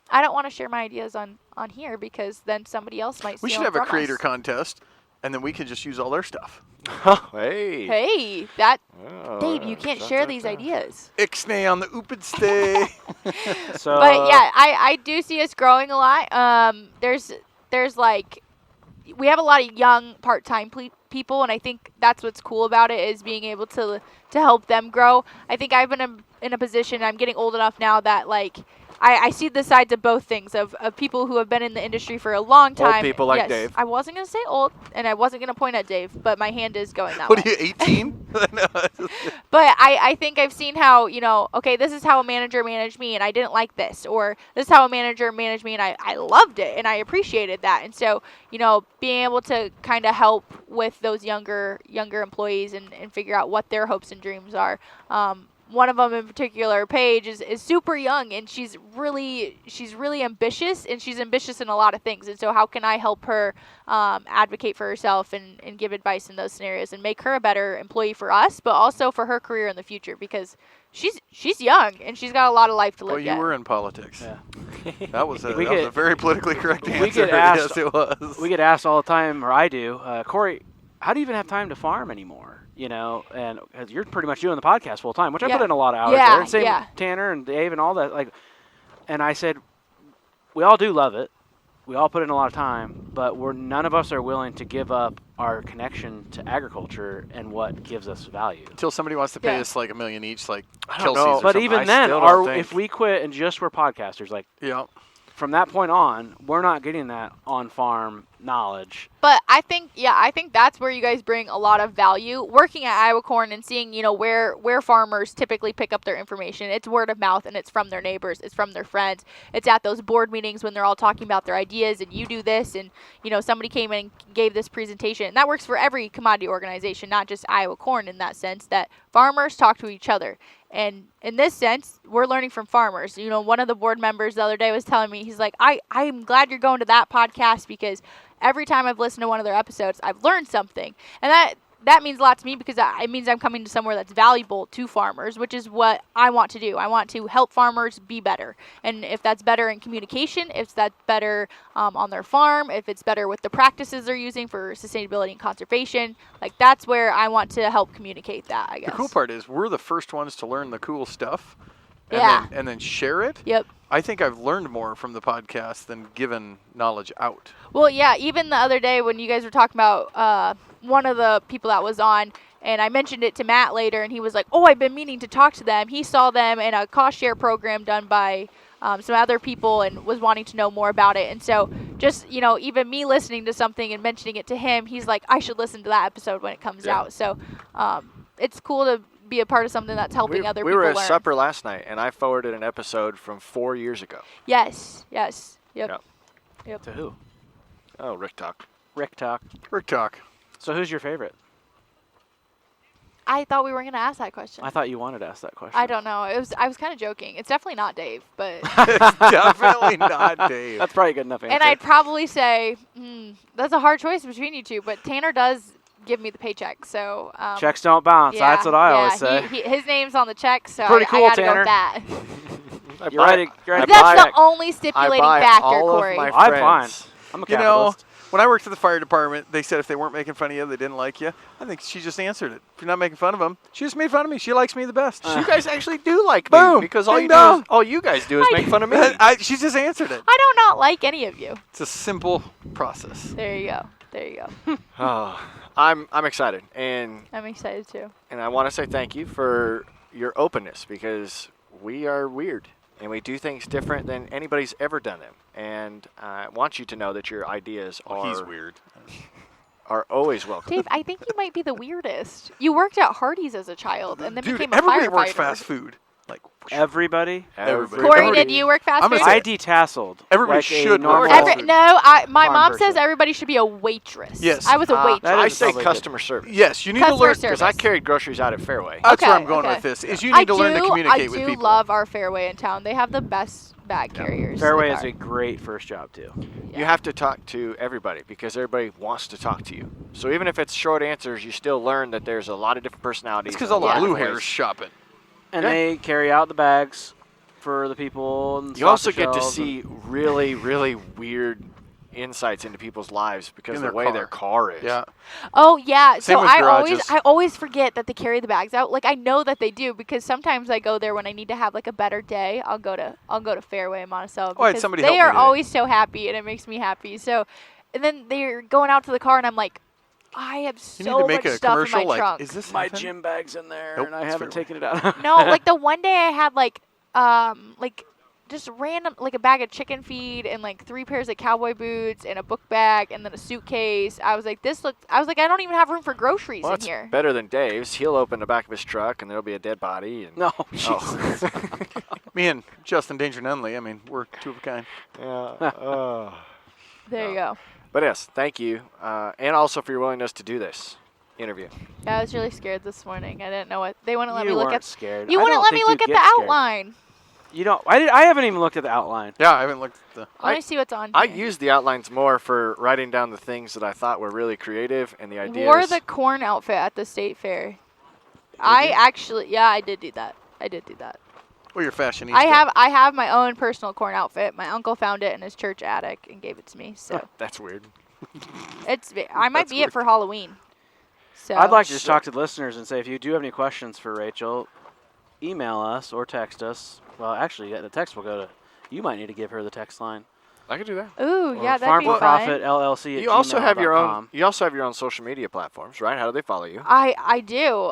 I don't want to share my ideas on here because then somebody else might. We steal should have them a from creator us. contest, and then we can just use all their stuff. Hey. Hey, that Oh, Dave, you can't share these ideas. Ixnay on the Oopidstay. So, But yeah, I do see us growing a lot. There's like, we have a lot of young part-time people, and I think that's what's cool about it is being able to help them grow. I think I've been in a position. I'm getting old enough now that like I see the sides of both things of people who have been in the industry for a long time. people like Yes, Dave. I wasn't going to say old, and I wasn't going to point at Dave, but my hand is going that What way. are you, 18? But I think I've seen how, okay, this is how a manager managed me and I didn't like this. Or this is how a manager managed me and I loved it and I appreciated that. And so, being able to kind of help with those younger employees and figure out what their hopes and dreams are. One of them in particular, Paige, is super young and she's really ambitious, and she's ambitious in a lot of things. And so how can I help her advocate for herself and give advice in those scenarios and make her a better employee for us, but also for her career in the future, because she's young and she's got a lot of life to live Well, you yet. were in politics. Yeah. That was a get- very politically correct answer. we get asked- Yes, it was. We get asked all the time, or I do, Corey, how do you even have time to farm anymore? And 'cause you're pretty much doing the podcast full time, which I Yeah. put in a lot of hours Yeah, there. And same yeah. with Tanner and Dave and all that. And I said, we all do love it. We all put in a lot of time, but none of us are willing to give up our connection to agriculture and what gives us value. Until somebody wants to pay Yeah. us like $1 million each, like I don't Kelsey's know. or But something. even I then, still don't think- if we quit and just were podcasters, Yeah. from that point on, we're not getting that on-farm knowledge. But I think that's where you guys bring a lot of value. Working at Iowa Corn and seeing, where farmers typically pick up their information. It's word of mouth, and it's from their neighbors, it's from their friends. It's at those board meetings when they're all talking about their ideas, and you do this, and somebody came in and gave this presentation. And that works for every commodity organization, not just Iowa Corn, in that sense that farmers talk to each other. And in this sense, we're learning from farmers. One of the board members the other day was telling me, he's like, I'm glad you're going to that podcast, because every time I've listened to one of their episodes, I've learned something. And that means a lot to me, because it means I'm coming to somewhere that's valuable to farmers, which is what I want to do. I want to help farmers be better. And if that's better in communication, if that's better on their farm, if it's better with the practices they're using for sustainability and conservation, that's where I want to help communicate that, I guess. The cool part is we're the first ones to learn the cool stuff. And Yeah. and then share it. Yep. I think I've learned more from the podcast than given knowledge out. Well, yeah, even the other day when you guys were talking about one of the people that was on, and I mentioned it to Matt later, and he was like, oh, I've been meaning to talk to them. He saw them in a cost share program done by some other people and was wanting to know more about it. And so just, even me listening to something and mentioning it to him, he's like, I should listen to that episode when it comes Yeah. out. So it's cool to be a part of something that's helping other we people were at learn. supper last night, and I forwarded an episode from 4 years ago. Yes. Yep. Yeah. To who? Oh, Rick Talk. Rick Talk. Rick Talk. So who's your favorite? I thought we were going to ask that question. I thought you wanted to ask that question. I don't know. I was kind of joking. It's definitely not Dave, but It's definitely not Dave. That's probably a good enough answer. and I'd probably say that's a hard choice between you two, but Tanner does give me the paycheck, so Checks don't bounce. yeah, That's what I always say. His name's on the check, so Pretty cool, I gotta Tanner. go with that. You're right. You're right. But that's buy the only I stipulating buy factor, all Corey. of my I'm fine. friends. I'm a You know, capitalist. when I worked at the fire department, they said if they weren't making fun of you, they didn't like you. I think she just answered it. If you're not making fun of them, she just made fun of me. She likes me the best. You guys actually do like me, Boom. because all Ding you dong. guys do is make fun of me. She just answered it. I do not like any of you. It's a simple process. There you go. Oh, I'm excited, and I'm excited too. I want to say thank you for your openness, because we are weird and we do things different than anybody's ever done them. And I want you to know that your ideas weird. are always welcome. Dave, I think you might be the weirdest. You worked at Hardee's as a child and then Dude, became a everybody firefighter. works fast food. Like, Everybody. Everybody. Corey, Everybody- did you work fast I'm food? gonna say I detasseled. Everybody like a should work normal- fast food. My farm mom person. says everybody should be a waitress. Yes. I was a waitress. that I is say probably customer service. Yes, you need to Customer learn. service. Because I carried groceries out at Fairway. That's where Okay, I'm going okay. with this. Is you need to learn to communicate with I do people. love our Fairway in town. They have the best bag carriers. Fairway Like is our- a great first job too. You have to talk to everybody, because everybody wants to talk to you. So even if it's short answers, you still learn that there's a lot of different personalities. It's because and all a the lot of blue ways. hairs shopping. And Yeah. they carry out the bags for the people. And You also stock get to shelves see really, really weird insights into people's lives because In of the their way car. their car is. Yeah. Oh yeah. Same So with garages. I always forget that they carry the bags out. Like I know that they do, because sometimes I go there when I need to have like a better day. I'll go to Fairway in Monticello, Oh, I had because somebody they help me are today. always so happy and it makes me happy. So, and then they're going out to the car and I'm like, I have You so need to make much a stuff in commercial my like, trunk. is this my happening? gym bag's in there, Nope, and I it's haven't Fairway. taken it out. No, like the one day I had like just random, like a bag of chicken feed and like 3 pairs of cowboy boots and a book bag and then a suitcase. I was like, I don't even have room for groceries Well, in that's here. better than Dave's. He'll open the back of his truck and there'll be a dead body. And No. Oh. Me and Justin Danger Nunley, I mean, we're two of a kind. Yeah. There you go. But yes, thank you. And also for your willingness to do this interview. Yeah, I was really scared this morning. I didn't know what they wouldn't let You me look weren't at. scared. You I wouldn't don't let me think look you'd at the get scared. outline. You don't. I haven't even looked at the outline. Yeah, I haven't looked at the. Let me see what's on. I here. used the outlines more for writing down the things that I thought were really creative and the ideas. Wore the corn outfit at the state fair. I did do that. Well, you're fashionista. I have my own personal corn outfit. My uncle found it in his church attic and gave it to me. So That's weird. I might That's be weird. it for Halloween. So I'd like to just talk to the listeners and say, if you do have any questions for Rachel, email us or text us. Well, actually, the text will go to. You might need to give her the text line. I could do that. Ooh, Or yeah, that'd Farm be for fun. Profit LLC. You also have your own. gmail.com. You also have your own social media platforms, right? How do they follow you? I do.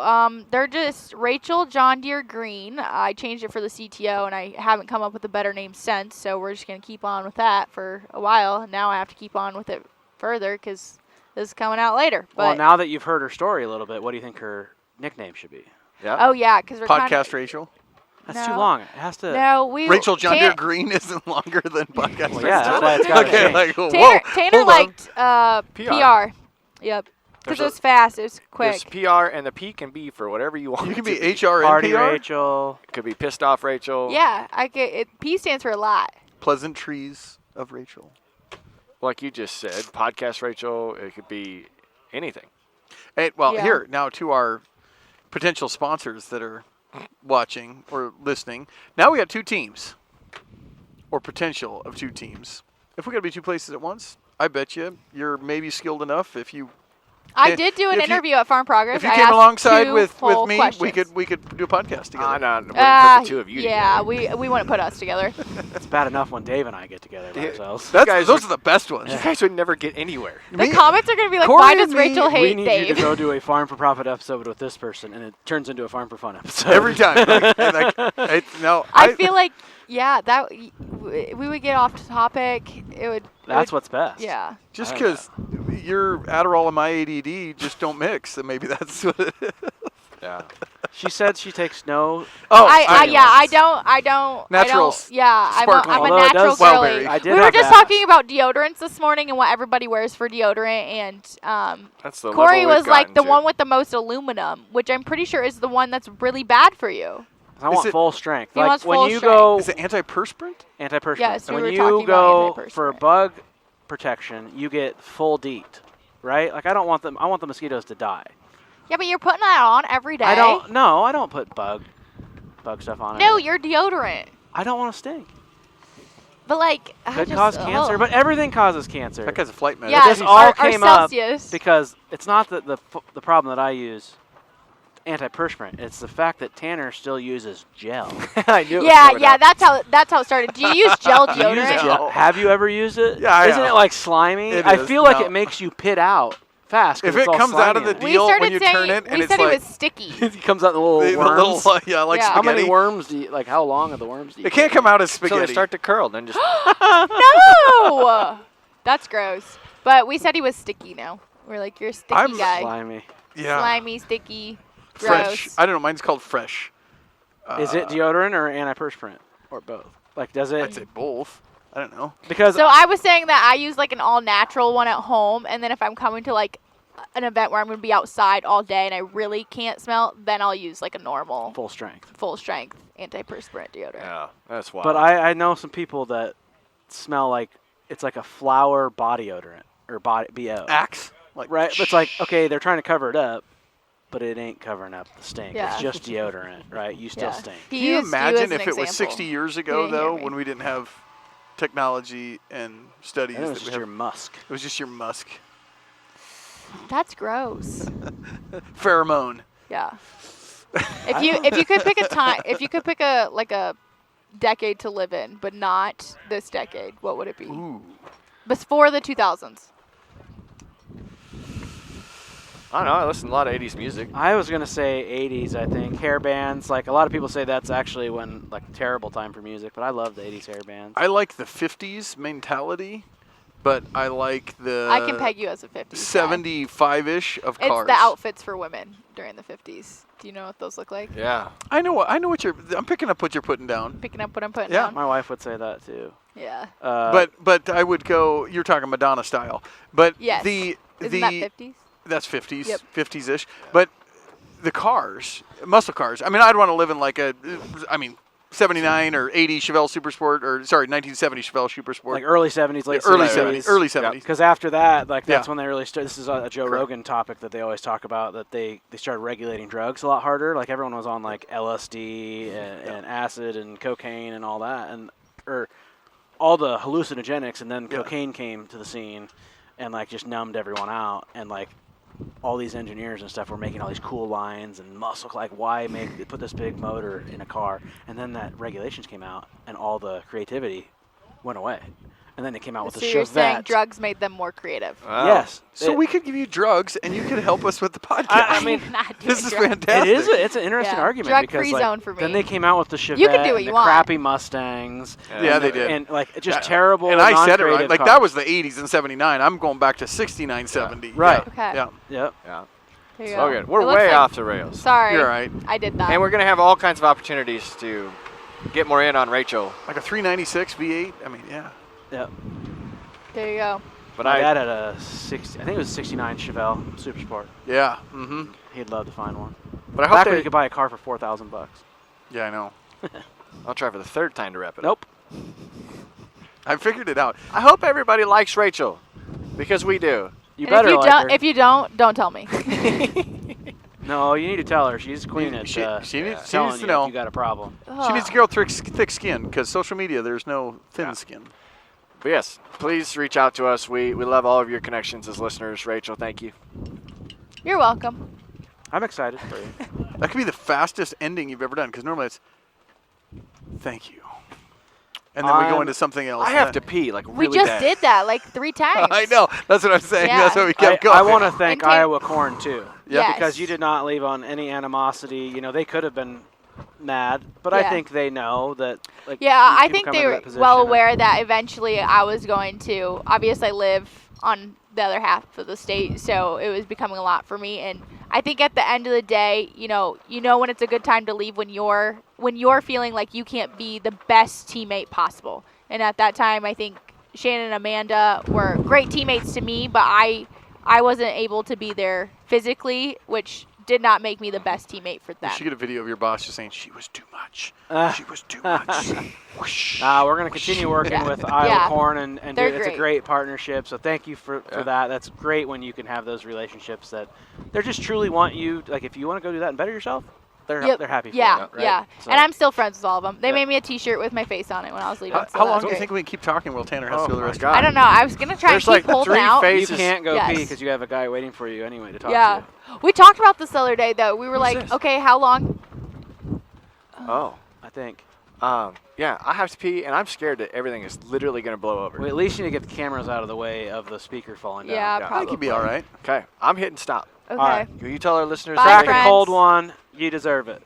They're just Rachel John Deere Green. I changed it for the CTO, and I haven't come up with a better name since. So we're just gonna keep on with that for a while. Now I have to keep on with it further because this is coming out later. But Well, now that you've heard her story a little bit, what do you think her nickname should be? Yeah. oh yeah, because we're Podcast Rachel. That's too No. long. It has to. No, we Rachel John Deere Tan- Green isn't longer than podcast. Well, yeah, that's why it's got to Okay, change. like, whoa, Tanner hold on. liked PR. PR. Yep. Because There's it was fast. It was There's quick. PR, and the P can be for whatever you want. You can it be to HR and Party PR. Rachel. It could be pissed off Rachel. Yeah, I get it. P stands for a lot. Pleasantries of Rachel. Like you just said, podcast Rachel. It could be anything. Hey, well, Yeah. here now to our potential sponsors that are watching or listening. Now we got 2 teams, or potential of 2 teams. If we got to be 2 places at once, I bet you're maybe skilled enough. If you I Yeah, did do an if you- interview at Farm Progress. if you I came asked alongside 2 with full me, questions. we could do a podcast together. No, wouldn't put the two of you yeah, together. we wouldn't put us together. It's bad enough when Dave and I get together by ourselves. guys Those are- are the best ones. You guys would never get anywhere. The Me- comments are gonna be like, Corey "Why and does me, Rachel We hate need Dave?" you to go do a Farm for Profit episode with this person, and it turns into a Farm for Fun episode. Every time. No, I feel like, yeah, that we would get off topic. It would. That's what's best. Yeah. just I because your Adderall and my ADD just don't mix, and maybe that's what it is. Yeah. She said she takes no. Oh, I don't. Naturals. Yeah, Sparkling. I'm a Although it natural does- girly. I did We were have just to ask. talking about deodorants this morning and what everybody wears for deodorant, and That's the Corey level was we've like the gotten to. one with the most aluminum, which I'm pretty sure is the one that's really bad for you. I want it- full strength. He Like wants when full you strength. go Is it antiperspirant? antiperspirant. Yes, we when were you talking about go antiperspirant. for bug protection, you get full DEET, right? Like I don't want them. I want the mosquitoes to die. Yeah, but you're putting that on every day. I don't. No, I don't put bug stuff on it. No, your deodorant. I don't want to stink. But like, Could cause cancer, but everything causes cancer. That guy's a flight medic. yeah, this all our came up Celsius. because it's not the problem that I use antiperspirant. It's the fact that Tanner still uses gel. I knew it was Yeah, coming yeah, up. that's how it started. Do you use gel Do you use deodorant? gel? Have you ever used it? Yeah, I Isn't have. it like slimy? It I is. feel like No. it makes you pit out fast. 'cause If it's it all comes out of slimy the in it. deal We started when you saying turn it, and we it's said like it was sticky. It comes out in little the worms. little, yeah, like Yeah. How spaghetti. many worms do you like? How long are the worms? Do you It can't come out as So spaghetti. they start to curl, then just No, that's gross. But we said he was sticky now. We're like, you're a sticky I'm guy. slimy. yeah. Slimy, sticky, Fresh. gross. I don't know. Mine's called Fresh. Is it deodorant or antiperspirant or both? Like, does it? I'd say both. I don't know. Because So I was saying that I use like an all natural one at home, and then if I'm coming to like an event where I'm going to be outside all day and I really can't smell, then I'll use like a normal full strength. full strength antiperspirant deodorant. yeah, that's wild. But I know some people that smell like it's like a flower body odorant or body BO. Axe. Like Right? It's like, okay, they're trying to cover it up, but it ain't covering up the stink. Yeah. It's just deodorant, right? You still Yeah. stink. He Can you used imagine as an if it was example. 60 years He ago, didn't hear though, me. when we didn't have technology and studies? And it was that we just have? your musk. It was just your musk. That's gross. Pheromone. Yeah. If you could pick a time, if you could pick a like a decade to live in, but not this decade, what would it be? Ooh. Before the 2000s. I don't know. I listen to a lot of 80s music. I was gonna say 80s. I think hair bands. Like a lot of people say that's actually when like a terrible time for music, but I love the 80s hair bands. I like the 50s mentality, but I like the I can peg you as a 50s guy. 75-ish of It's cars. the outfits for women during the 50s. Do you know what those look like? Yeah. I know what you're. I'm picking up what you're putting down. Picking up what I'm putting Yeah. down? My wife would say that too. Yeah. But I would go. You're talking Madonna style. But Yes. the Isn't that 50s? that's 50s, Yep. 50s-ish. But the cars, muscle cars. I mean, I'd want to live in like a. I mean, 79 or 80 Chevelle Supersport, or sorry, 1970 Chevelle Supersport. like early 70s, late early 70s. 70s. Early 70s. Because after that, like that's Yeah. when they really started. This is a Joe Correct. Rogan topic that they always talk about. That they started regulating drugs a lot harder. Like everyone was on like LSD and acid and cocaine and all that, or all the hallucinogenics, and then Yeah. cocaine came to the scene, and like just numbed everyone out, and like all these engineers and stuff were making all these cool lines and muscle. Like why put this big motor in a car? And then that regulations came out, and all the creativity went away. And then they came out with So the you're saying Chevette. drugs made them more creative? Wow. Yes. So It- we could give you drugs, and you could help us with the podcast. I mean, I'm not doing this is drugs. fantastic. It is. It's an interesting Yeah. argument Drug-free because like, zone for then me. they came out with the Chevette You can do what and you the want. crappy Mustangs. Yeah, and they the- did. And like just terrible. And I said it right. non-creative Like cars. that was the 80s and 79. I'm going back to 69, 70. Right. Okay. Yeah. Yep. Yeah. There you So go. good. We're It looks way like- off the rails. Sorry. You're right. I did that. And we're going to have all kinds of opportunities to get more in on Rachel. Like a 396 V8. I mean, yeah. Yep. there you go. But My I dad had a 60. I think it was a 69 Chevelle Supersport. Yeah. Mm-hmm. He'd love to find one. but I hope Back when they, you could buy a car for $4,000. Yeah, I know. I'll try for the third time to wrap it up. Nope. I figured it out. I hope everybody likes Rachel because we do. You And better if you like don't, her. if you don't tell me. No, you need to tell her. She's queen at She needs telling to you know. if you got a problem. She needs to grow thick skin because social media, there's no thin skin. But yes, please reach out to us. We love all of your connections as listeners. Rachel, thank you. You're welcome. I'm excited for you. That could be the fastest ending you've ever done because normally it's thank you. And then we go I'm- into something else. I have to pee like We really just bad. did that like 3 times. I know. That's what I'm saying. Yeah. That's why we kept going. I want to thank And Tam- Iowa Corn too. Yeah. Yes. Because you did not leave on any animosity. You know, they could have been mad, but I Yeah. think they know that. Like, Yeah, these I people think come they into were that position well and- aware that eventually I was going to obviously live on the other half of the state, so it was becoming a lot for me. And I think at the end of the day, you know when it's a good time to leave when you're feeling like you can't be the best teammate possible. And at that time, I think Shannon and Amanda were great teammates to me, but I wasn't able to be there physically, which did not make me the best teammate for You them. should get a video of your boss just saying she was too much. She was too much. Whoosh. We're going to continue working Yeah. with Iowa Yeah. Corn, and They're it's a great. great partnership. So thank you for Yeah. that. That's great when you can have those relationships that they just truly want you. Like if you want to go do that and better yourself, they're Yep. they're happy for Yeah, you. Right? yeah. So- And I'm still friends with all of them. They Yeah. made me a T-shirt with my face on it when I was leaving. How, so how that long was do you great. think we can keep talking while Tanner has Oh to go the my rest God. of I don't know. I was gonna try There's and like keep holding three out. You phases. can't go Yes. pee because you have a guy waiting for you anyway to talk Yeah, to. we talked about this the other day though. We were Who's like, this? okay, how long? Oh. I think. Yeah, I have to pee, and I'm scared that everything is literally going to blow over. We at least need to get the cameras out of the way of the speaker falling down. Yeah, Yeah. I probably. think you'd be all right. Okay, I'm hitting stop. Okay. All right. Will you tell our listeners Bye, that Crack they can- a friends. cold one. You deserve it.